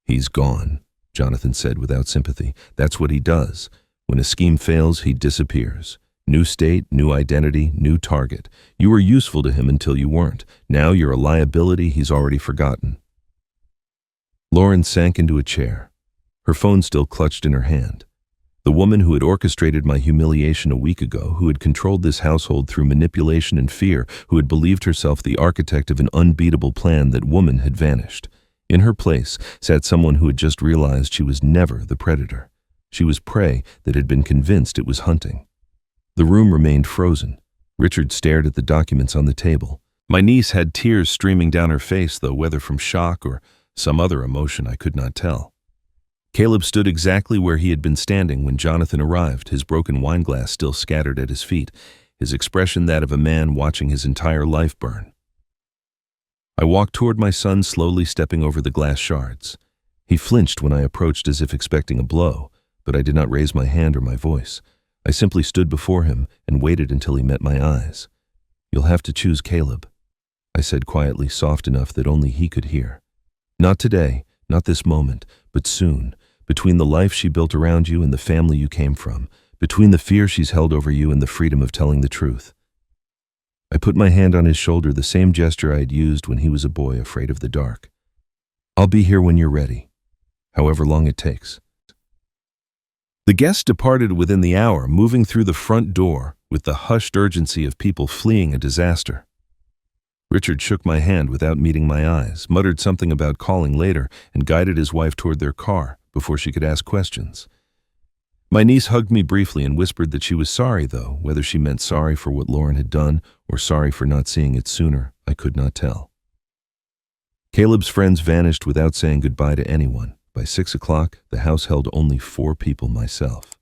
"He's gone," Jonathan said without sympathy. "That's what he does. When a scheme fails, he disappears. New state, new identity, new target. You were useful to him until you weren't. Now you're a liability he's already forgotten." Lauren sank into a chair, her phone still clutched in her hand. The woman who had orchestrated my humiliation a week ago, who had controlled this household through manipulation and fear, who had believed herself the architect of an unbeatable plan, that woman had vanished. In her place sat someone who had just realized she was never the predator. She was prey that had been convinced it was hunting. The room remained frozen. Richard stared at the documents on the table. My niece had tears streaming down her face, though whether from shock or some other emotion I could not tell. Caleb stood exactly where he had been standing when Jonathan arrived, his broken wineglass still scattered at his feet, his expression that of a man watching his entire life burn. I walked toward my son, slowly stepping over the glass shards. He flinched when I approached, as if expecting a blow, but I did not raise my hand or my voice. I simply stood before him and waited until he met my eyes. "You'll have to choose Caleb," I said quietly, soft enough that only he could hear. "Not today, not this moment, but soon. Between the life she built around you and the family you came from, between the fear she's held over you and the freedom of telling the truth." I put my hand on his shoulder, the same gesture I had used when he was a boy afraid of the dark. "I'll be here when you're ready, however long it takes." The guests departed within the hour, moving through the front door with the hushed urgency of people fleeing a disaster. Richard shook my hand without meeting my eyes, muttered something about calling later, and guided his wife toward their car before she could ask questions. My niece hugged me briefly and whispered that she was sorry, though whether she meant sorry for what Lauren had done or sorry for not seeing it sooner, I could not tell. Caleb's friends vanished without saying goodbye to anyone. By 6 o'clock, the house held only 4 people, myself.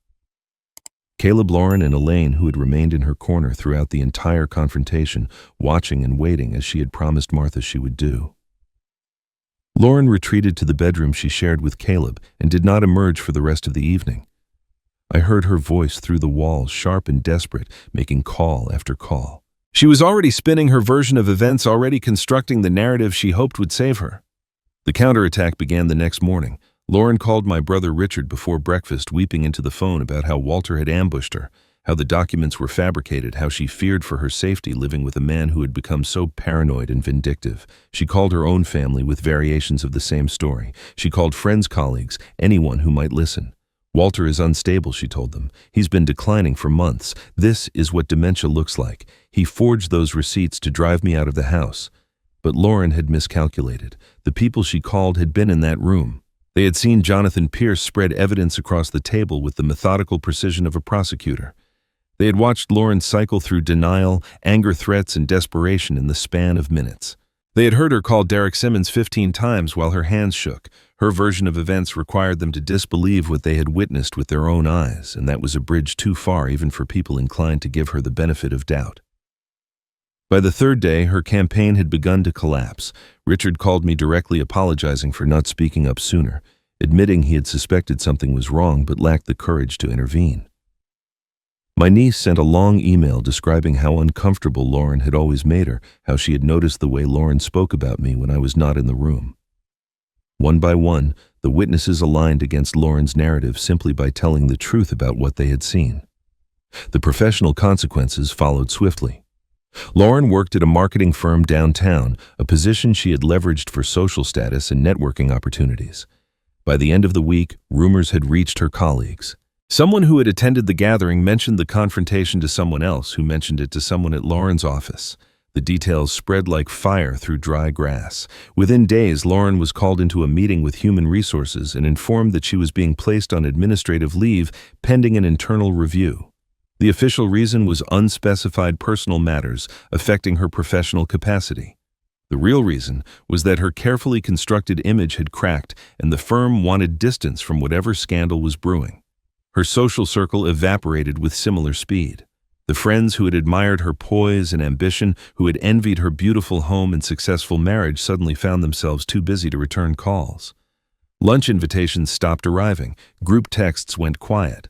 Caleb, Lauren, and Elaine, who had remained in her corner throughout the entire confrontation, watching and waiting as she had promised Martha she would do. Lauren retreated to the bedroom she shared with Caleb and did not emerge for the rest of the evening. I heard her voice through the walls, sharp and desperate, making call after call. She was already spinning her version of events, already constructing the narrative she hoped would save her. The counterattack began the next morning. Lauren called my brother Richard before breakfast, weeping into the phone about how Walter had ambushed her, how the documents were fabricated, how she feared for her safety living with a man who had become so paranoid and vindictive. She called her own family with variations of the same story. She called friends, colleagues, anyone who might listen. "Walter is unstable," she told them. "He's been declining for months. This is what dementia looks like. He forged those receipts to drive me out of the house." But Lauren had miscalculated. The people she called had been in that room. They had seen Jonathan Pierce spread evidence across the table with the methodical precision of a prosecutor. They had watched Lauren cycle through denial, anger, threats, and desperation in the span of minutes. They had heard her call Derek Simmons 15 times while her hands shook. Her version of events required them to disbelieve what they had witnessed with their own eyes, and that was a bridge too far even for people inclined to give her the benefit of doubt. By the 3rd day, her campaign had begun to collapse. Richard called me directly, apologizing for not speaking up sooner, admitting he had suspected something was wrong but lacked the courage to intervene. My niece sent a long email describing how uncomfortable Lauren had always made her, how she had noticed the way Lauren spoke about me when I was not in the room. One by one, the witnesses aligned against Lauren's narrative simply by telling the truth about what they had seen. The professional consequences followed swiftly. Lauren worked at a marketing firm downtown, a position she had leveraged for social status and networking opportunities. By the end of the week, rumors had reached her colleagues. Someone who had attended the gathering mentioned the confrontation to someone else, who mentioned it to someone at Lauren's office. The details spread like fire through dry grass. Within days, Lauren was called into a meeting with Human Resources and informed that she was being placed on administrative leave pending an internal review. The official reason was unspecified personal matters affecting her professional capacity. The real reason was that her carefully constructed image had cracked and the firm wanted distance from whatever scandal was brewing. Her social circle evaporated with similar speed. The friends who had admired her poise and ambition, who had envied her beautiful home and successful marriage, suddenly found themselves too busy to return calls. Lunch invitations stopped arriving. Group texts went quiet.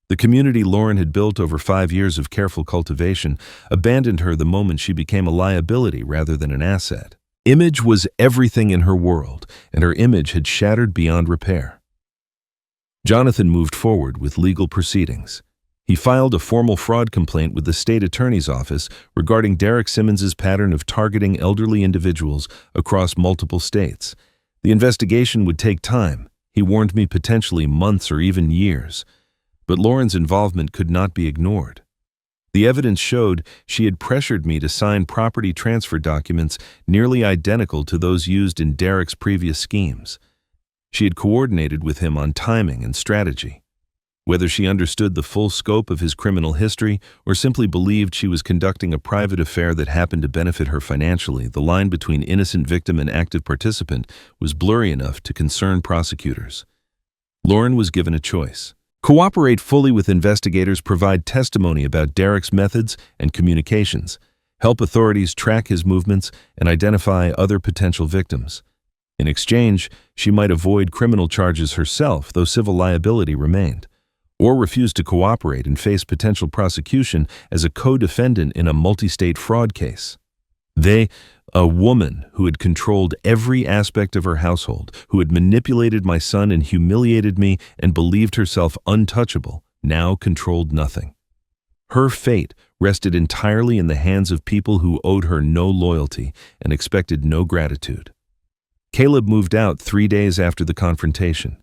The community Lauren had built over 5 years of careful cultivation abandoned her the moment she became a liability rather than an asset. Image was everything in her world, and her image had shattered beyond repair. Jonathan moved forward with legal proceedings. He filed a formal fraud complaint with the state attorney's office regarding Derek Simmons's pattern of targeting elderly individuals across multiple states. The investigation would take time. He warned me potentially months or even years. But Lauren's involvement could not be ignored. The evidence showed she had pressured me to sign property transfer documents nearly identical to those used in Derek's previous schemes. She had coordinated with him on timing and strategy. Whether she understood the full scope of his criminal history or simply believed she was conducting a private affair that happened to benefit her financially, the line between innocent victim and active participant was blurry enough to concern prosecutors. Lauren was given a choice. Cooperate fully with investigators, provide testimony about Derek's methods and communications, help authorities track his movements, and identify other potential victims. In exchange, she might avoid criminal charges herself, though civil liability remained, or refuse to cooperate and face potential prosecution as a co-defendant in a multi-state fraud case. A woman who had controlled every aspect of her household, who had manipulated my son and humiliated me and believed herself untouchable, now controlled nothing. Her fate rested entirely in the hands of people who owed her no loyalty and expected no gratitude. Caleb moved out 3 days after the confrontation.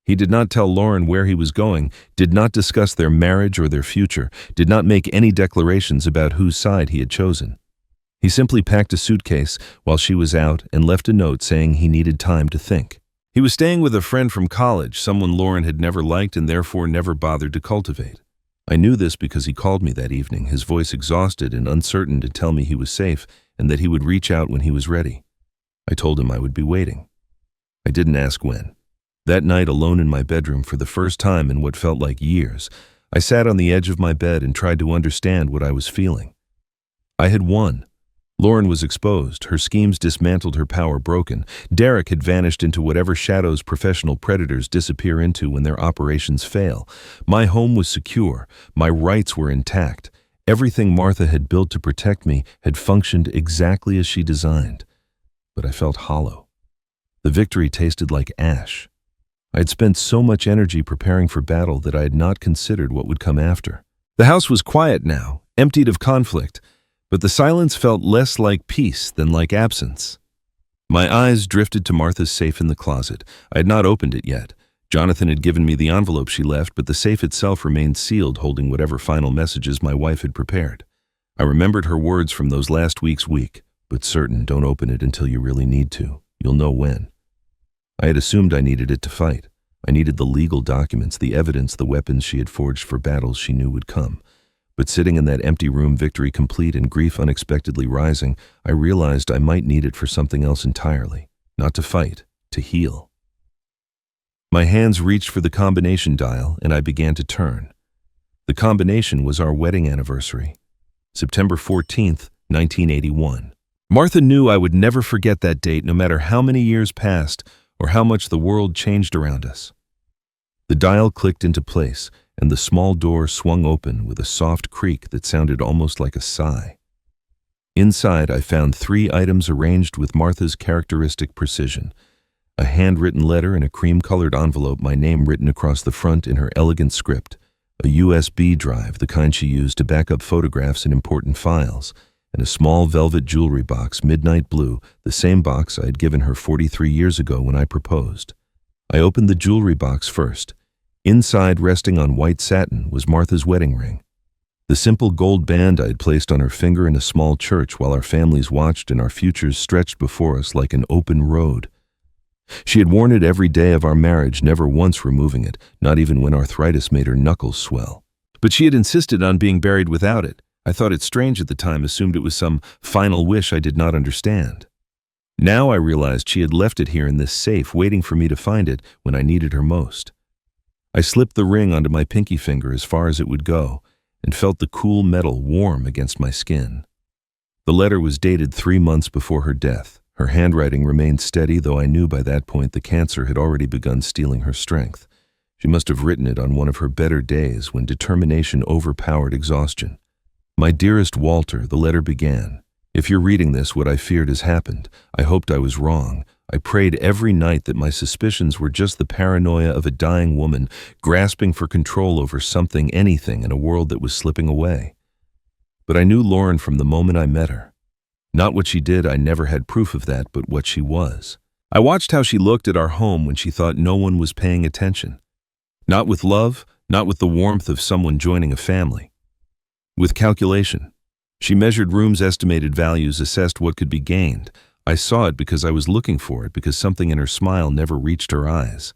He did not tell Lauren where he was going, did not discuss their marriage or their future, did not make any declarations about whose side he had chosen. He simply packed a suitcase while she was out and left a note saying he needed time to think. He was staying with a friend from college, someone Lauren had never liked and therefore never bothered to cultivate. I knew this because he called me that evening, his voice exhausted and uncertain, to tell me he was safe and that he would reach out when he was ready. I told him I would be waiting. I didn't ask when. That night, alone in my bedroom for the first time in what felt like years, I sat on the edge of my bed and tried to understand what I was feeling. I had won. Lauren was exposed, her schemes dismantled, her power broken. Derek had vanished into whatever shadows professional predators disappear into when their operations fail. My home was secure, my rights were intact. Everything Martha had built to protect me had functioned exactly as she designed. But I felt hollow. The victory tasted like ash. I had spent so much energy preparing for battle that I had not considered what would come after. The house was quiet now, emptied of conflict, but the silence felt less like peace than like absence. My eyes drifted to Martha's safe in the closet. I had not opened it yet. Jonathan had given me the envelope she left, but the safe itself remained sealed, holding whatever final messages my wife had prepared. I remembered her words from those last week, but certain, don't open it until you really need to. You'll know when. I had assumed I needed it to fight. I needed the legal documents, the evidence, the weapons she had forged for battles she knew would come. But sitting in that empty room, victory complete and grief unexpectedly rising, I realized I might need it for something else entirely. Not to fight, to heal. My hands reached for the combination dial and I began to turn. The combination was our wedding anniversary, September 14th, 1981. Martha knew I would never forget that date, no matter how many years passed or how much the world changed around us. The dial clicked into place, and the small door swung open with a soft creak that sounded almost like a sigh. Inside, I found 3 items arranged with Martha's characteristic precision: a handwritten letter in a cream-colored envelope, my name written across the front in her elegant script, a USB drive, the kind she used to back up photographs and important files, and a small velvet jewelry box, midnight blue, the same box I had given her 43 years ago when I proposed. I opened the jewelry box first. Inside, resting on white satin, was Martha's wedding ring. The simple gold band I had placed on her finger in a small church while our families watched and our futures stretched before us like an open road. She had worn it every day of our marriage, never once removing it, not even when arthritis made her knuckles swell. But she had insisted on being buried without it. I thought it strange at the time, assumed it was some final wish I did not understand. Now I realized she had left it here in this safe, waiting for me to find it when I needed her most. I slipped the ring onto my pinky finger as far as it would go, and felt the cool metal warm against my skin. The letter was dated 3 months before her death. Her handwriting remained steady, though I knew by that point the cancer had already begun stealing her strength. She must have written it on one of her better days when determination overpowered exhaustion. My dearest Walter, the letter began. If you're reading this, what I feared has happened. I hoped I was wrong. I prayed every night that my suspicions were just the paranoia of a dying woman grasping for control over something, anything, in a world that was slipping away. But I knew Lauren from the moment I met her. Not what she did, I never had proof of that, but what she was. I watched how she looked at our home when she thought no one was paying attention. Not with love, not with the warmth of someone joining a family. With calculation. She measured rooms' estimated values, assessed what could be gained. I saw it because I was looking for it, because something in her smile never reached her eyes.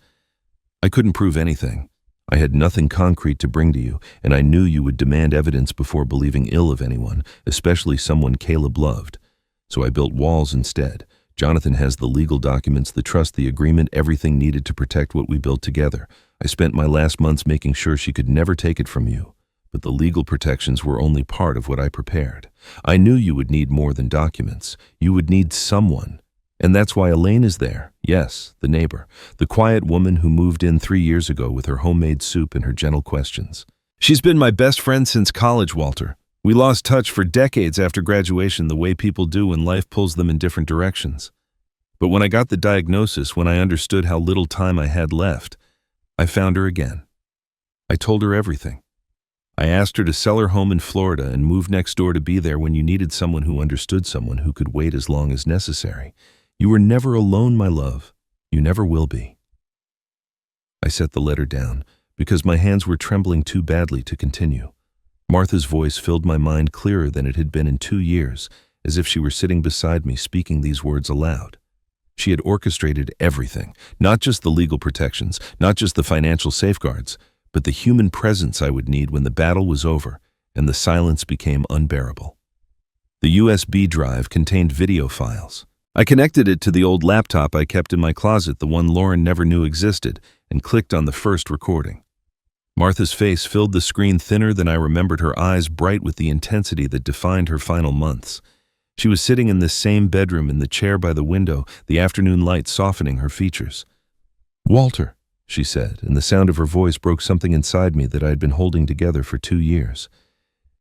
I couldn't prove anything. I had nothing concrete to bring to you, and I knew you would demand evidence before believing ill of anyone, especially someone Caleb loved. So I built walls instead. Jonathan has the legal documents, the trust, the agreement, everything needed to protect what we built together. I spent my last months making sure she could never take it from you. But the legal protections were only part of what I prepared. I knew you would need more than documents. You would need someone. And that's why Elaine is there. Yes, the neighbor. The quiet woman who moved in 3 years ago with her homemade soup and her gentle questions. She's been my best friend since college, Walter. We lost touch for decades after graduation, the way people do when life pulls them in different directions. But when I got the diagnosis, when I understood how little time I had left, I found her again. I told her everything. I asked her to sell her home in Florida and move next door to be there when you needed someone who understood, someone who could wait as long as necessary. You were never alone, my love. You never will be. I set the letter down because my hands were trembling too badly to continue. Martha's voice filled my mind clearer than it had been in 2 years, as if she were sitting beside me speaking these words aloud. She had orchestrated everything, not just the legal protections, not just the financial safeguards, but the human presence I would need when the battle was over and the silence became unbearable. The USB drive contained video files. I connected it to the old laptop I kept in my closet, the one Lauren never knew existed, and clicked on the first recording. Martha's face filled the screen thinner than I remembered, her eyes bright with the intensity that defined her final months. She was sitting in this same bedroom in the chair by the window, the afternoon light softening her features. "Walter," she said, and the sound of her voice broke something inside me that I had been holding together for 2 years.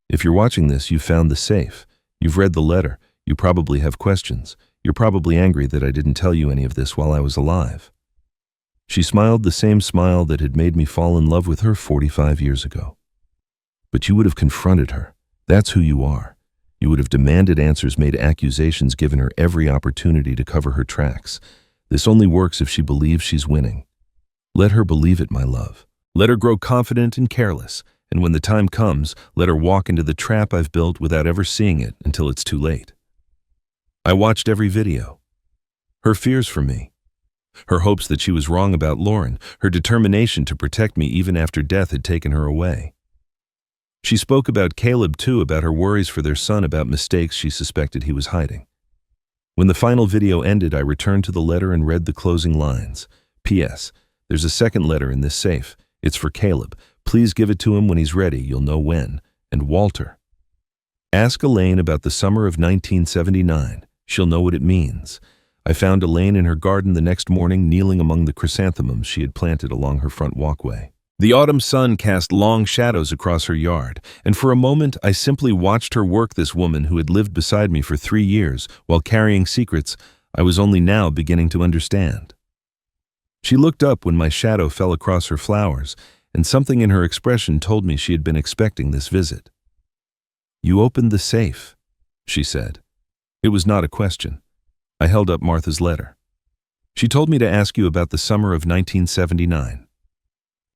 "If you're watching this, you've found the safe. You've read the letter. You probably have questions. You're probably angry that I didn't tell you any of this while I was alive." She smiled the same smile that had made me fall in love with her 45 years ago. "But you would have confronted her. That's who you are. You would have demanded answers, made accusations, given her every opportunity to cover her tracks. This only works if she believes she's winning. Let her believe it, my love. Let her grow confident and careless, and when the time comes, let her walk into the trap I've built without ever seeing it until it's too late." I watched every video. Her fears for me. Her hopes that she was wrong about Lauren. Her determination to protect me even after death had taken her away. She spoke about Caleb too, about her worries for their son, about mistakes she suspected he was hiding. When the final video ended, I returned to the letter and read the closing lines. "P.S. There's a second letter in this safe. It's for Caleb. Please give it to him when he's ready. You'll know when. And Walter. Ask Elaine about the summer of 1979. She'll know what it means." I found Elaine in her garden the next morning, kneeling among the chrysanthemums she had planted along her front walkway. The autumn sun cast long shadows across her yard, and for a moment I simply watched her work, this woman who had lived beside me for 3 years while carrying secrets I was only now beginning to understand. She looked up when my shadow fell across her flowers, and something in her expression told me she had been expecting this visit. "You opened the safe," she said. It was not a question. I held up Martha's letter. "She told me to ask you about the summer of 1979.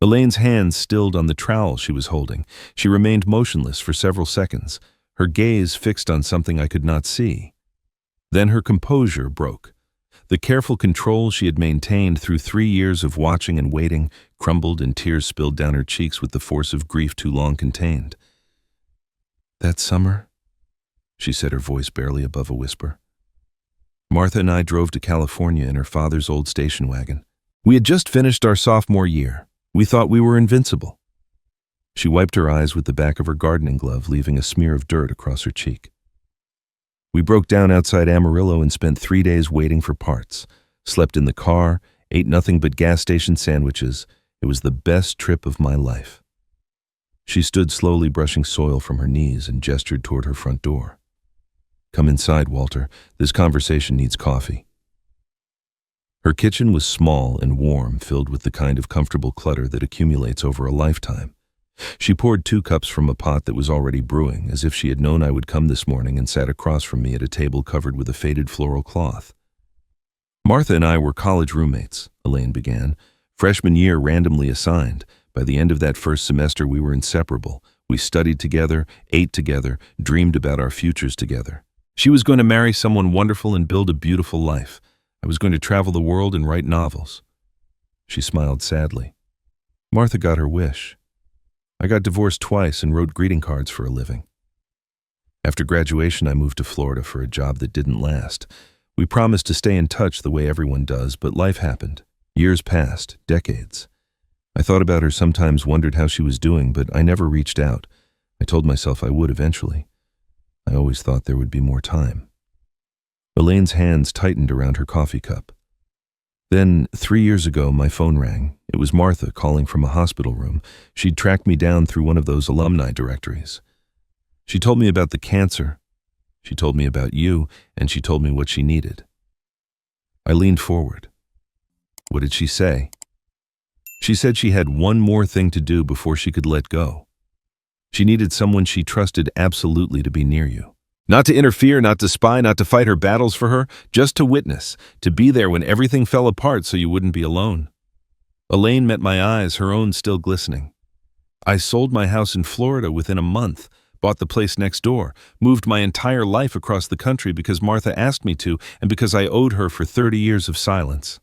Elaine's hands stilled on the trowel she was holding. She remained motionless for several seconds, her gaze fixed on something I could not see. Then her composure broke. The careful control she had maintained through 3 years of watching and waiting crumbled and tears spilled down her cheeks with the force of grief too long contained. "That summer," she said, her voice barely above a whisper, "Martha and I drove to California in her father's old station wagon. We had just finished our sophomore year. We thought we were invincible." She wiped her eyes with the back of her gardening glove, leaving a smear of dirt across her cheek. "We broke down outside Amarillo and spent 3 days waiting for parts. Slept in the car, ate nothing but gas station sandwiches. It was the best trip of my life." She stood slowly brushing soil from her knees and gestured toward her front door. "Come inside, Walter. This conversation needs coffee." Her kitchen was small and warm, filled with the kind of comfortable clutter that accumulates over a lifetime. She poured 2 cups from a pot that was already brewing, as if she had known I would come this morning, and sat across from me at a table covered with a faded floral cloth. "Martha and I were college roommates," Elaine began. "Freshman year randomly assigned. By the end of that first semester we were inseparable. We studied together, ate together, dreamed about our futures together. She was going to marry someone wonderful and build a beautiful life. I was going to travel the world and write novels." She smiled sadly. "Martha got her wish. I got divorced twice and wrote greeting cards for a living. After graduation, I moved to Florida for a job that didn't last. We promised to stay in touch the way everyone does, but life happened. Years passed, decades. I thought about her sometimes, wondered how she was doing, but I never reached out. I told myself I would eventually. I always thought there would be more time." Elaine's hands tightened around her coffee cup. "Then, 3 years ago, my phone rang. It was Martha calling from a hospital room. She'd tracked me down through one of those alumni directories. She told me about the cancer. She told me about you, and she told me what she needed." I leaned forward. "What did she say?" "She said she had one more thing to do before she could let go. She needed someone she trusted absolutely to be near you. Not to interfere, not to spy, not to fight her battles for her, just to witness, to be there when everything fell apart so you wouldn't be alone." Elaine met my eyes, her own still glistening. "I sold my house in Florida within a month, bought the place next door, moved my entire life across the country because Martha asked me to and because I owed her for 30 years of silence."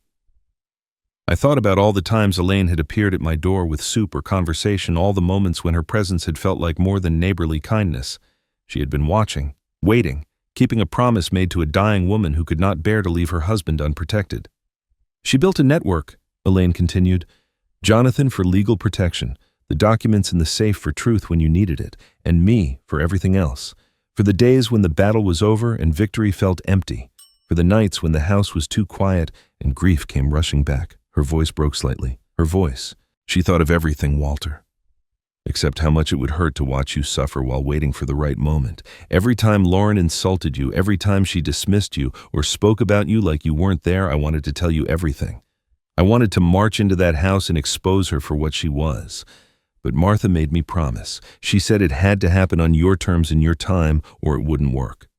I thought about all the times Elaine had appeared at my door with soup or conversation, all the moments when her presence had felt like more than neighborly kindness. She had been watching, waiting, keeping a promise made to a dying woman who could not bear to leave her husband unprotected. "She built a network," Elaine continued. "Jonathan for legal protection, the documents in the safe for truth when you needed it, and me for everything else. For the days when the battle was over and victory felt empty. For the nights when the house was too quiet and grief came rushing back." Her voice broke slightly. Her voice. "She thought of everything, Walter. Except how much it would hurt to watch you suffer while waiting for the right moment. Every time Lauren insulted you, every time she dismissed you or spoke about you like you weren't there, I wanted to tell you everything. I wanted to march into that house and expose her for what she was. But Martha made me promise. She said it had to happen on your terms and your time, or it wouldn't work."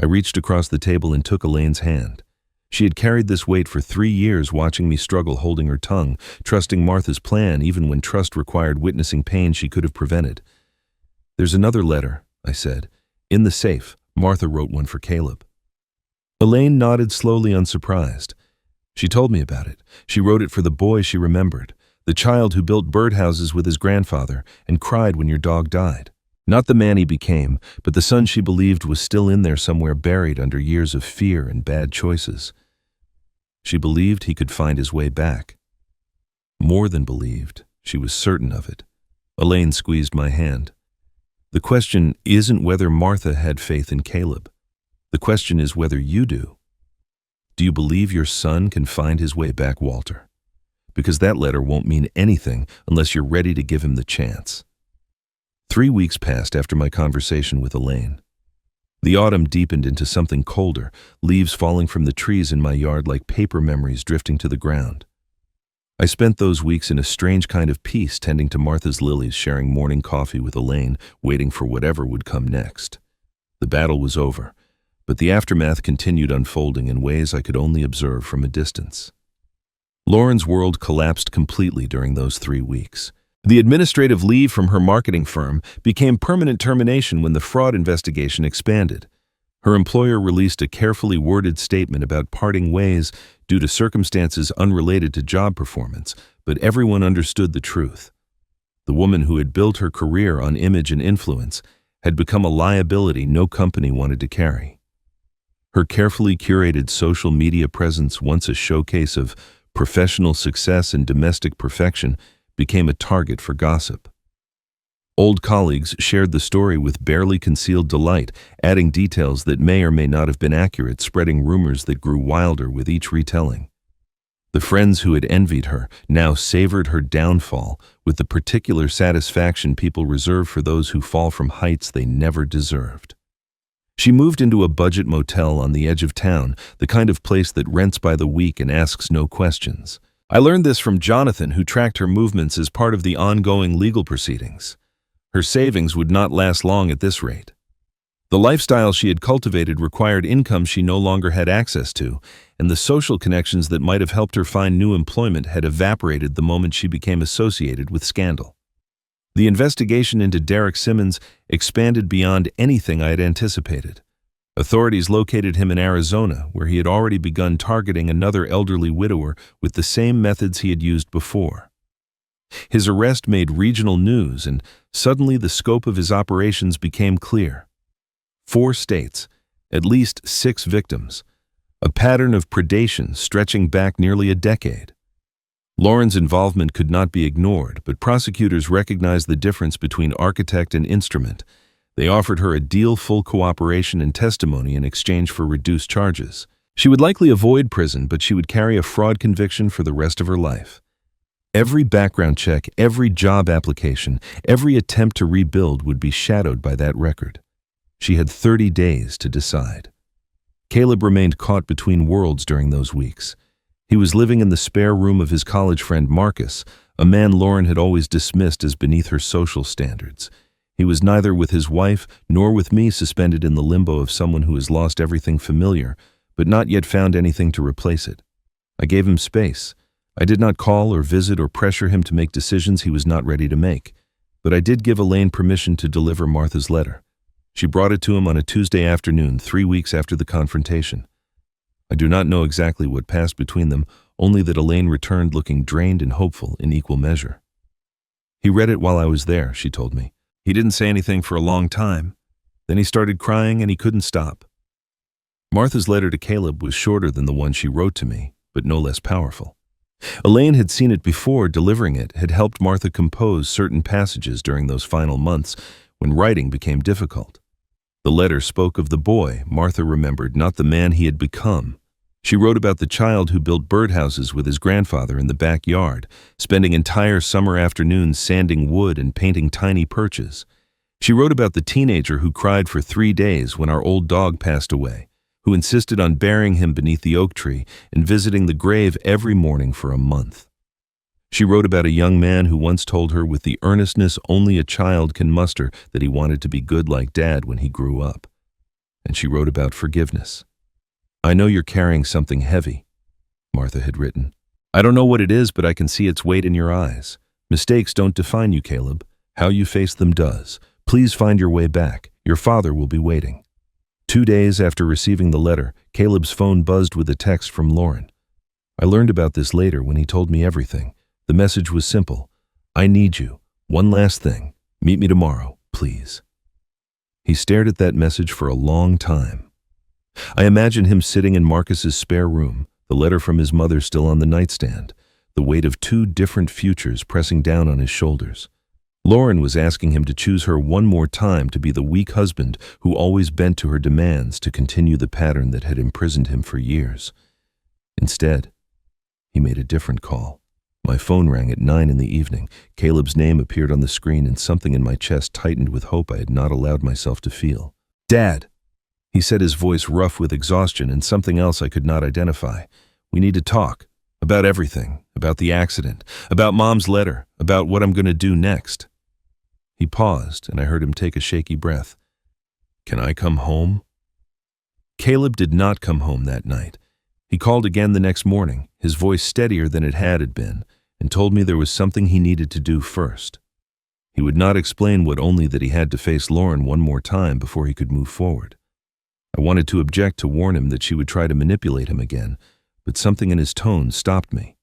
I reached across the table and took Elaine's hand. She had carried this weight for 3 years, watching me struggle, holding her tongue, trusting Martha's plan even when trust required witnessing pain she could have prevented. "There's another letter," I said. "In the safe. Martha wrote one for Caleb." Elaine nodded slowly, unsurprised. She told me about it. She wrote it for the boy she remembered, the child who built birdhouses with his grandfather and cried when your dog died. Not the man he became, but the son she believed was still in there somewhere, buried under years of fear and bad choices. She believed he could find his way back. More than believed, she was certain of it. Elaine squeezed my hand. "The question isn't whether Martha had faith in Caleb. The question is whether you do. Do you believe your son can find his way back, Walter? Because that letter won't mean anything unless you're ready to give him the chance." 3 weeks passed after my conversation with Elaine. The autumn deepened into something colder, leaves falling from the trees in my yard like paper memories drifting to the ground. I spent those weeks in a strange kind of peace, tending to Martha's lilies, sharing morning coffee with Elaine, waiting for whatever would come next. The battle was over, but the aftermath continued unfolding in ways I could only observe from a distance. Lauren's world collapsed completely during those 3 weeks. The administrative leave from her marketing firm became permanent termination when the fraud investigation expanded. Her employer released a carefully worded statement about parting ways due to circumstances unrelated to job performance, but everyone understood the truth. The woman who had built her career on image and influence had become a liability no company wanted to carry. Her carefully curated social media presence, once a showcase of professional success and domestic perfection, became a target for gossip. Old colleagues shared the story with barely concealed delight, adding details that may or may not have been accurate, spreading rumors that grew wilder with each retelling. The friends who had envied her now savored her downfall with the particular satisfaction people reserve for those who fall from heights they never deserved. She moved into a budget motel on the edge of town, the kind of place that rents by the week and asks no questions. I learned this from Jonathan, who tracked her movements as part of the ongoing legal proceedings. Her savings would not last long at this rate. The lifestyle she had cultivated required income she no longer had access to, and the social connections that might have helped her find new employment had evaporated the moment she became associated with scandal. The investigation into Derek Simmons expanded beyond anything I had anticipated. Authorities located him in Arizona, where he had already begun targeting another elderly widower with the same methods he had used before. His arrest made regional news, and suddenly the scope of his operations became clear. 4 states, at least 6 victims, a pattern of predation stretching back nearly a decade. Lauren's involvement could not be ignored, but prosecutors recognized the difference between architect and instrument. They offered her a deal: full cooperation and testimony in exchange for reduced charges. She would likely avoid prison, but she would carry a fraud conviction for the rest of her life. Every background check, every job application, every attempt to rebuild would be shadowed by that record. She had 30 days to decide. Caleb remained caught between worlds during those weeks. He was living in the spare room of his college friend Marcus, a man Lauren had always dismissed as beneath her social standards. He was neither with his wife nor with me, suspended in the limbo of someone who has lost everything familiar, but not yet found anything to replace it. I gave him space. I did not call or visit or pressure him to make decisions he was not ready to make, but I did give Elaine permission to deliver Martha's letter. She brought it to him on a Tuesday afternoon, 3 weeks after the confrontation. I do not know exactly what passed between them, only that Elaine returned looking drained and hopeful in equal measure. "He read it while I was there," she told me. "He didn't say anything for a long time. Then he started crying and he couldn't stop." Martha's letter to Caleb was shorter than the one she wrote to me, but no less powerful. Elaine had seen it before. Delivering it had helped Martha compose certain passages during those final months when writing became difficult. The letter spoke of the boy Martha remembered, not the man he had become. She wrote about the child who built birdhouses with his grandfather in the backyard, spending entire summer afternoons sanding wood and painting tiny perches. She wrote about the teenager who cried for 3 days when our old dog passed away, who insisted on burying him beneath the oak tree and visiting the grave every morning for a month. She wrote about a young man who once told her with the earnestness only a child can muster that he wanted to be good like Dad when he grew up. And she wrote about forgiveness. "I know you're carrying something heavy," Martha had written. "I don't know what it is, but I can see its weight in your eyes. Mistakes don't define you, Caleb. How you face them does. Please find your way back. Your father will be waiting." 2 days after receiving the letter, Caleb's phone buzzed with a text from Lauren. I learned about this later when he told me everything. The message was simple: "I need you. One last thing. Meet me tomorrow, please." He stared at that message for a long time. I imagine him sitting in Marcus's spare room, the letter from his mother still on the nightstand, the weight of 2 different futures pressing down on his shoulders. Lauren was asking him to choose her one more time to be the weak husband who always bent to her demands to continue the pattern that had imprisoned him for years. Instead, he made a different call. My phone rang at 9 in the evening. Caleb's name appeared on the screen and something in my chest tightened with hope I had not allowed myself to feel. "Dad," he said, his voice rough with exhaustion and something else I could not identify. "We need to talk. About everything. About the accident. About Mom's letter. About what I'm going to do next." He paused, and I heard him take a shaky breath. "Can I come home?" Caleb did not come home that night. He called again the next morning, his voice steadier than it had been, and told me there was something he needed to do first. He would not explain what, only that he had to face Lauren one more time before he could move forward. I wanted to object, to warn him that she would try to manipulate him again, but something in his tone stopped me.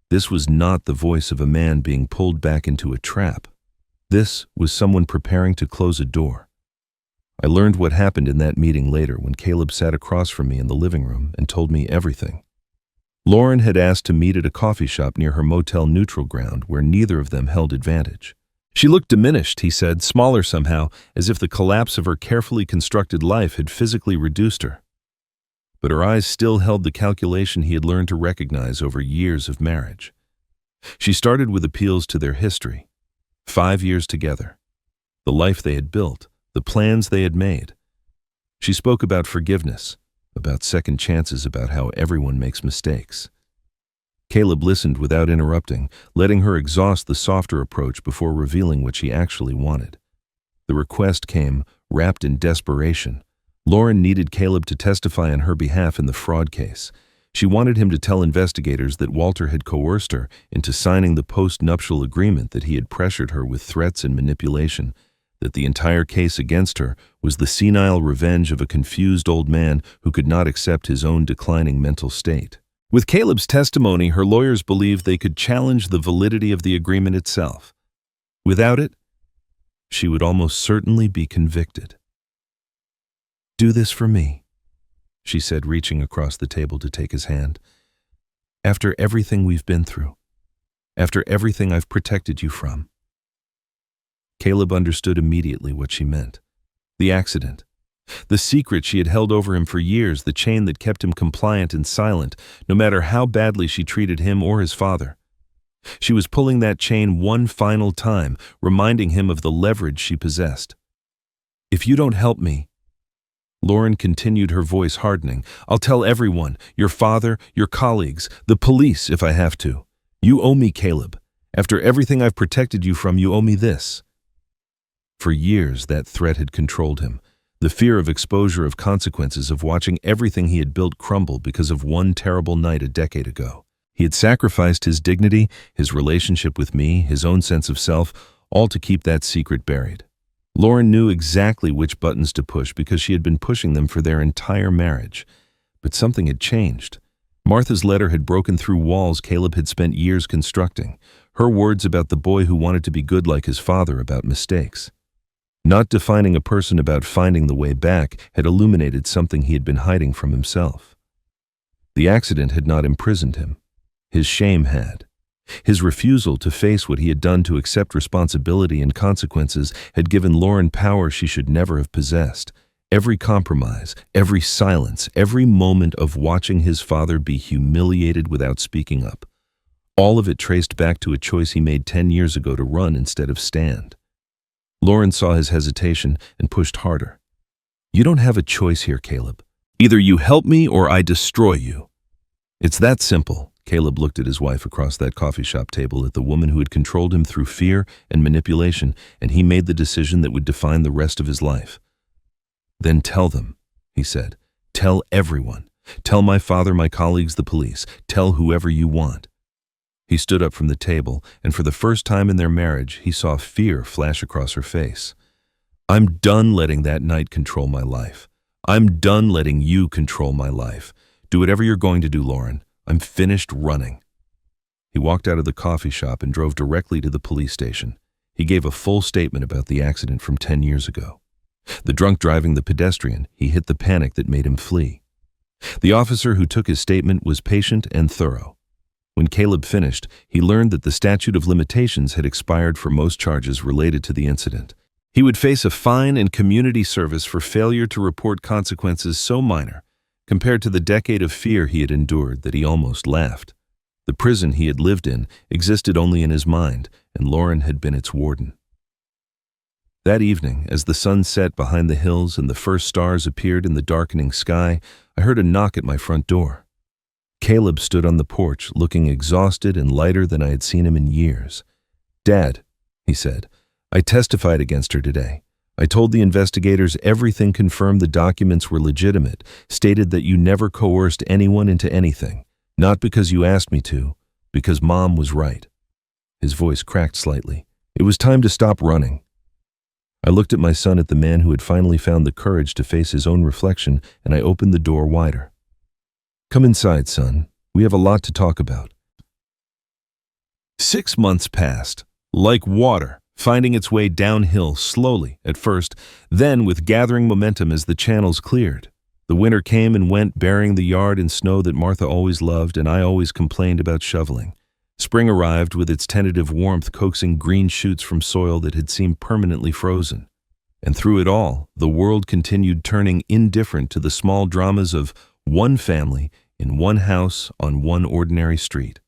This was not the voice of a man being pulled back into a trap. This was someone preparing to close a door. I learned what happened in that meeting later, when Caleb sat across from me in the living room and told me everything. Lauren had asked to meet at a coffee shop near her motel Neutral Ground, where neither of them held advantage. She looked diminished, he said, smaller somehow, as if the collapse of her carefully constructed life had physically reduced her. But her eyes still held the calculation he had learned to recognize over years of marriage. She started with appeals to their history. 5 years together. The life they had built, the plans they had made. She spoke about forgiveness, about second chances, about how everyone makes mistakes. Caleb listened without interrupting, letting her exhaust the softer approach before revealing what she actually wanted. The request came, wrapped in desperation. Lauren needed Caleb to testify on her behalf in the fraud case. She wanted him to tell investigators that Walter had coerced her into signing the post-nuptial agreement, that he had pressured her with threats and manipulation, that the entire case against her was the senile revenge of a confused old man who could not accept his own declining mental state. With Caleb's testimony, her lawyers believed they could challenge the validity of the agreement itself. Without it, she would almost certainly be convicted. "Do this for me," she said, reaching across the table to take his hand. "After everything we've been through, after everything I've protected you from." Caleb understood immediately what she meant. The accident. The secret she had held over him for years, the chain that kept him compliant and silent, no matter how badly she treated him or his father. She was pulling that chain one final time, reminding him of the leverage she possessed. "If you don't help me," Lauren continued, her voice hardening, "I'll tell everyone, your father, your colleagues, the police if I have to. You owe me, Caleb. After everything I've protected you from, you owe me this." For years, that threat had controlled him. The fear of exposure, of consequences, of watching everything he had built crumble because of one terrible night a decade ago. He had sacrificed his dignity, his relationship with me, his own sense of self, all to keep that secret buried. Lauren knew exactly which buttons to push because she had been pushing them for their entire marriage. But something had changed. Martha's letter had broken through walls Caleb had spent years constructing. Her words about the boy who wanted to be good like his father, about mistakes. Not defining a person, about finding the way back, had illuminated something he had been hiding from himself. The accident had not imprisoned him. His shame had. His refusal to face what he had done, to accept responsibility and consequences, had given Lauren power she should never have possessed. Every compromise, every silence, every moment of watching his father be humiliated without speaking up. All of it traced back to a choice he made 10 years ago to run instead of stand. Lauren saw his hesitation and pushed harder. "You don't have a choice here, Caleb. Either you help me or I destroy you. It's that simple." Caleb looked at his wife across that coffee shop table, at the woman who had controlled him through fear and manipulation, and he made the decision that would define the rest of his life. "Then tell them," he said. "Tell everyone. Tell my father, my colleagues, the police. Tell whoever you want." He stood up from the table, and for the first time in their marriage, he saw fear flash across her face. "I'm done letting that night control my life. I'm done letting you control my life. Do whatever you're going to do, Lauren. I'm finished running." He walked out of the coffee shop and drove directly to the police station. He gave a full statement about the accident from 10 years ago. The drunk driving the pedestrian, he hit the panic that made him flee. The officer who took his statement was patient and thorough. When Caleb finished, he learned that the statute of limitations had expired for most charges related to the incident. He would face a fine and community service for failure to report consequences so minor, compared to the decade of fear he had endured, that he almost laughed. The prison he had lived in existed only in his mind, and Lauren had been its warden. That evening, as the sun set behind the hills and the first stars appeared in the darkening sky, I heard a knock at my front door. Caleb stood on the porch, looking exhausted and lighter than I had seen him in years. "Dad," he said, "I testified against her today. I told the investigators everything, confirmed the documents were legitimate, stated that you never coerced anyone into anything, not because you asked me to, because Mom was right. His voice cracked slightly. It was time to stop running. I looked at my son, at the man who had finally found the courage to face his own reflection, and I opened the door wider. Come inside, son. We have a lot to talk about. 6 months passed, like water, finding its way downhill slowly at first, then with gathering momentum as the channels cleared. The winter came and went, burying the yard in snow that Martha always loved and I always complained about shoveling. Spring arrived with its tentative warmth, coaxing green shoots from soil that had seemed permanently frozen. And through it all, the world continued turning indifferent to the small dramas of one family in one house on one ordinary street.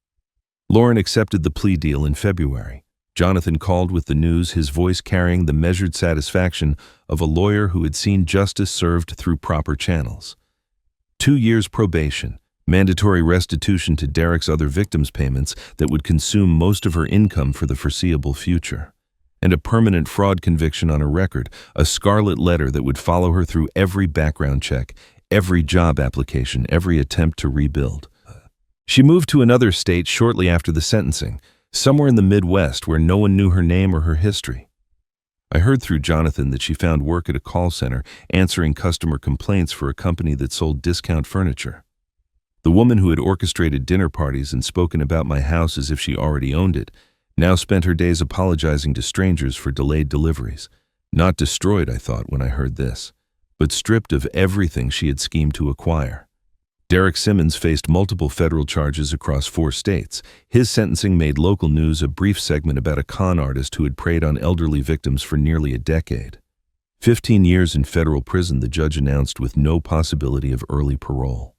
Lauren accepted the plea deal in February. Jonathan called with the news, his voice carrying the measured satisfaction of a lawyer who had seen justice served through proper channels. 2 years probation, mandatory restitution to Derek's other victims' payments that would consume most of her income for the foreseeable future, and a permanent fraud conviction on her record, a scarlet letter that would follow her through every background check, every job application, every attempt to rebuild. She moved to another state shortly after the sentencing, somewhere in the Midwest where no one knew her name or her history. I heard through Jonathan that she found work at a call center answering customer complaints for a company that sold discount furniture. The woman who had orchestrated dinner parties and spoken about my house as if she already owned it now spent her days apologizing to strangers for delayed deliveries. Not destroyed, I thought when I heard this, but stripped of everything she had schemed to acquire. Derek Simmons faced multiple federal charges across 4 states. His sentencing made local news, a brief segment about a con artist who had preyed on elderly victims for nearly a decade. 15 years in federal prison, the judge announced, with no possibility of early parole.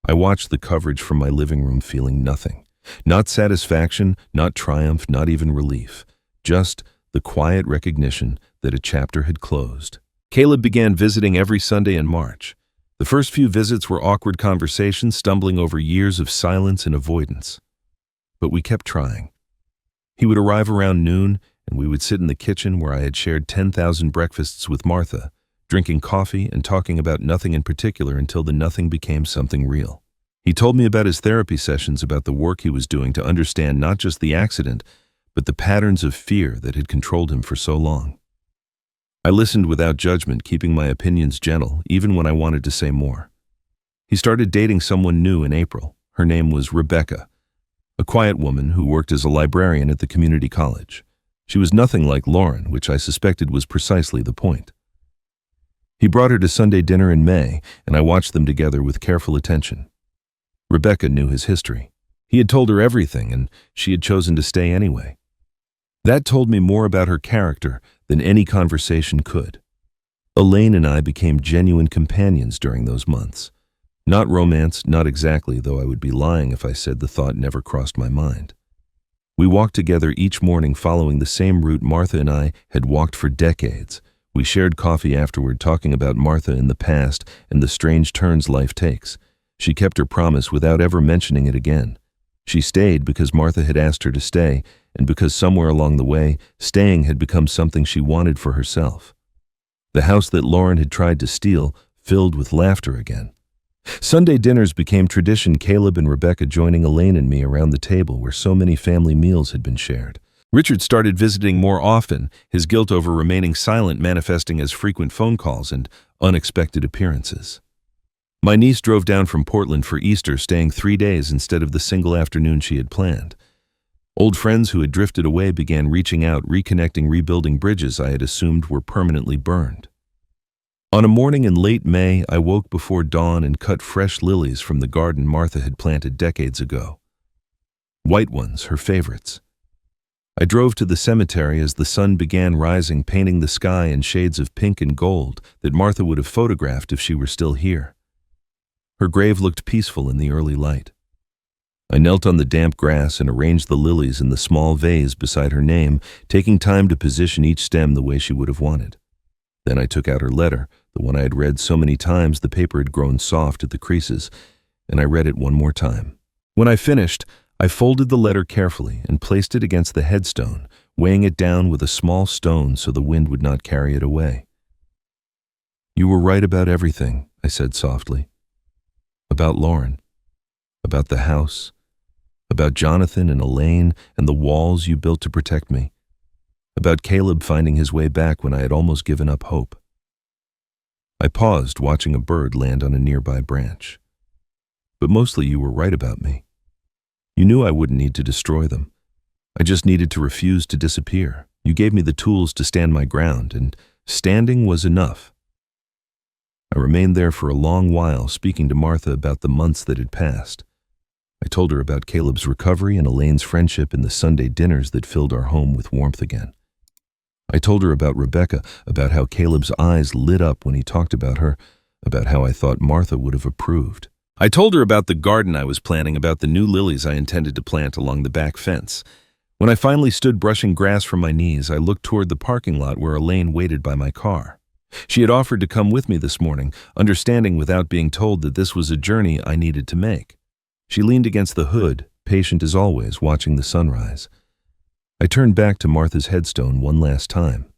I watched the coverage from my living room, feeling nothing. Not satisfaction, not triumph, not even relief. Just the quiet recognition that a chapter had closed. Caleb began visiting every Sunday in March. The first few visits were awkward conversations, stumbling over years of silence and avoidance. But we kept trying. He would arrive around noon, and we would sit in the kitchen where I had shared 10,000 breakfasts with Martha, drinking coffee and talking about nothing in particular until the nothing became something real. He told me about his therapy sessions, about the work he was doing to understand not just the accident, but the patterns of fear that had controlled him for so long. I listened without judgment, keeping my opinions gentle, even when I wanted to say more. He started dating someone new in April. Her name was Rebecca, a quiet woman who worked as a librarian at the community college. She was nothing like Lauren, which I suspected was precisely the point. He brought her to Sunday dinner in May, and I watched them together with careful attention. Rebecca knew his history. He had told her everything, and she had chosen to stay anyway. That told me more about her character than any conversation could. Elaine and I became genuine companions during those months. Not romance, not exactly, though I would be lying if I said the thought never crossed my mind. We walked together each morning, following the same route Martha and I had walked for decades. We shared coffee afterward, talking about Martha in the past and the strange turns life takes. She kept her promise without ever mentioning it again. She stayed because Martha had asked her to stay, and because somewhere along the way, staying had become something she wanted for herself. The house that Lauren had tried to steal filled with laughter again. Sunday dinners became tradition, Caleb and Rebecca joining Elaine and me around the table where so many family meals had been shared. Richard started visiting more often, his guilt over remaining silent manifesting as frequent phone calls and unexpected appearances. My niece drove down from Portland for Easter, staying 3 days instead of the single afternoon she had planned. Old friends who had drifted away began reaching out, reconnecting, rebuilding bridges I had assumed were permanently burned. On a morning in late May, I woke before dawn and cut fresh lilies from the garden Martha had planted decades ago. White ones, her favorites. I drove to the cemetery as the sun began rising, painting the sky in shades of pink and gold that Martha would have photographed if she were still here. Her grave looked peaceful in the early light. I knelt on the damp grass and arranged the lilies in the small vase beside her name, taking time to position each stem the way she would have wanted. Then I took out her letter, the one I had read so many times the paper had grown soft at the creases, and I read it one more time. When I finished, I folded the letter carefully and placed it against the headstone weighing it down with a small stone so the wind would not carry it away. "You were right about everything," I said softly. "About Lauren, about the house, about Jonathan and Elaine and the walls you built to protect me, about Caleb finding his way back when I had almost given up hope." I paused, watching a bird land on a nearby branch. "But mostly you were right about me. You knew I wouldn't need to destroy them. I just needed to refuse to disappear. You gave me the tools to stand my ground, and standing was enough." I remained there for a long while, speaking to Martha about the months that had passed. I told her about Caleb's recovery and Elaine's friendship and the Sunday dinners that filled our home with warmth again. I told her about Rebecca, about how Caleb's eyes lit up when he talked about her, about how I thought Martha would have approved. I told her about the garden I was planning, about the new lilies I intended to plant along the back fence. When I finally stood brushing grass from my knees, I looked toward the parking lot where Elaine waited by my car. She had offered to come with me this morning, understanding without being told that this was a journey I needed to make. She leaned against the hood, patient as always, watching the sunrise. I turned back to Martha's headstone one last time.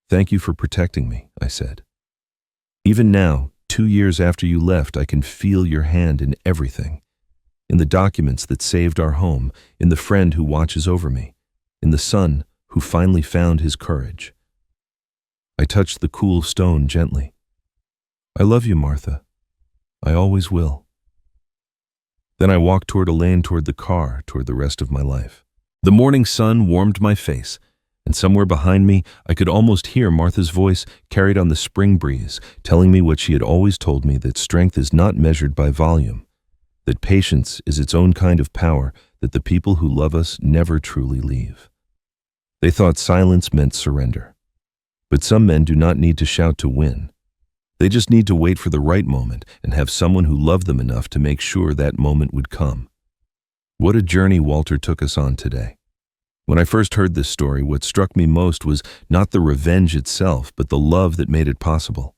"Thank you for protecting me," I said. "Even now, 2 years after you left, I can feel your hand in everything. In the documents that saved our home, in the friend who watches over me, in the son who finally found his courage." I touched the cool stone gently. "I love you, Martha. I always will." Then I walked toward Elaine, toward the car, toward the rest of my life. The morning sun warmed my face, and somewhere behind me I could almost hear Martha's voice carried on the spring breeze, telling me what she had always told me, that strength is not measured by volume, that patience is its own kind of power, that the people who love us never truly leave. They thought silence meant surrender. But some men do not need to shout to win. They just need to wait for the right moment and have someone who loved them enough to make sure that moment would come. What a journey Walter took us on today. When I first heard this story, what struck me most was not the revenge itself, but the love that made it possible.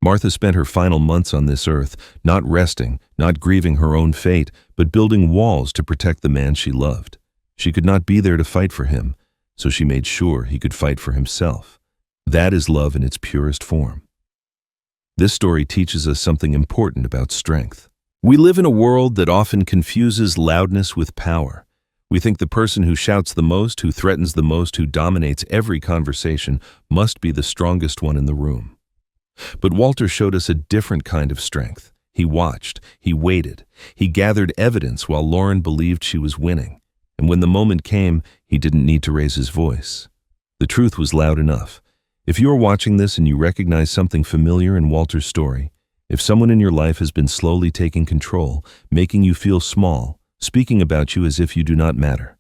Martha spent her final months on this earth, not resting, not grieving her own fate, but building walls to protect the man she loved. She could not be there to fight for him, so she made sure he could fight for himself. That is love in its purest form. This story teaches us something important about strength. We live in a world that often confuses loudness with power. We think the person who shouts the most, who threatens the most, who dominates every conversation must be the strongest one in the room. But Walter showed us a different kind of strength. He watched, he waited, he gathered evidence while Lauren believed she was winning. And when the moment came, he didn't need to raise his voice. The truth was loud enough. If you are watching this and you recognize something familiar in Walter's story, if someone in your life has been slowly taking control, making you feel small, speaking about you as if you do not matter,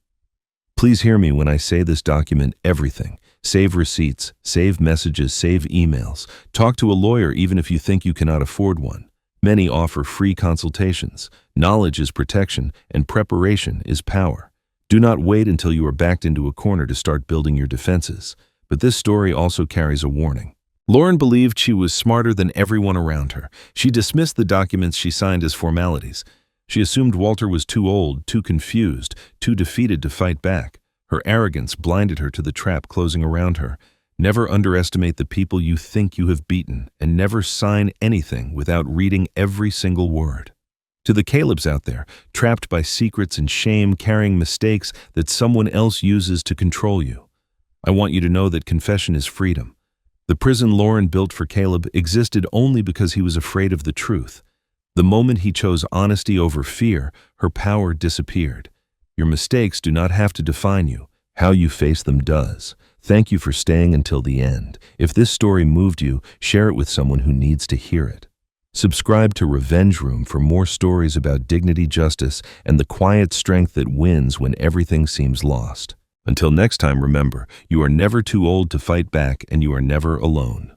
please hear me when I say this: document everything. Save receipts, save messages, save emails. Talk to a lawyer even if you think you cannot afford one. Many offer free consultations. Knowledge is protection, and preparation is power. Do not wait until you are backed into a corner to start building your defenses. But this story also carries a warning. Lauren believed she was smarter than everyone around her. She dismissed the documents she signed as formalities. She assumed Walter was too old, too confused, too defeated to fight back. Her arrogance blinded her to the trap closing around her. Never underestimate the people you think you have beaten, and never sign anything without reading every single word. To the Calebs out there, trapped by secrets and shame, carrying mistakes that someone else uses to control you, I want you to know that confession is freedom. The prison Lauren built for Caleb existed only because he was afraid of the truth. The moment he chose honesty over fear, her power disappeared. Your mistakes do not have to define you. How you face them does. Thank you for staying until the end. If this story moved you, share it with someone who needs to hear it. Subscribe to Revenge Room for more stories about dignity, justice, and the quiet strength that wins when everything seems lost. Until next time, remember, you are never too old to fight back, and you are never alone.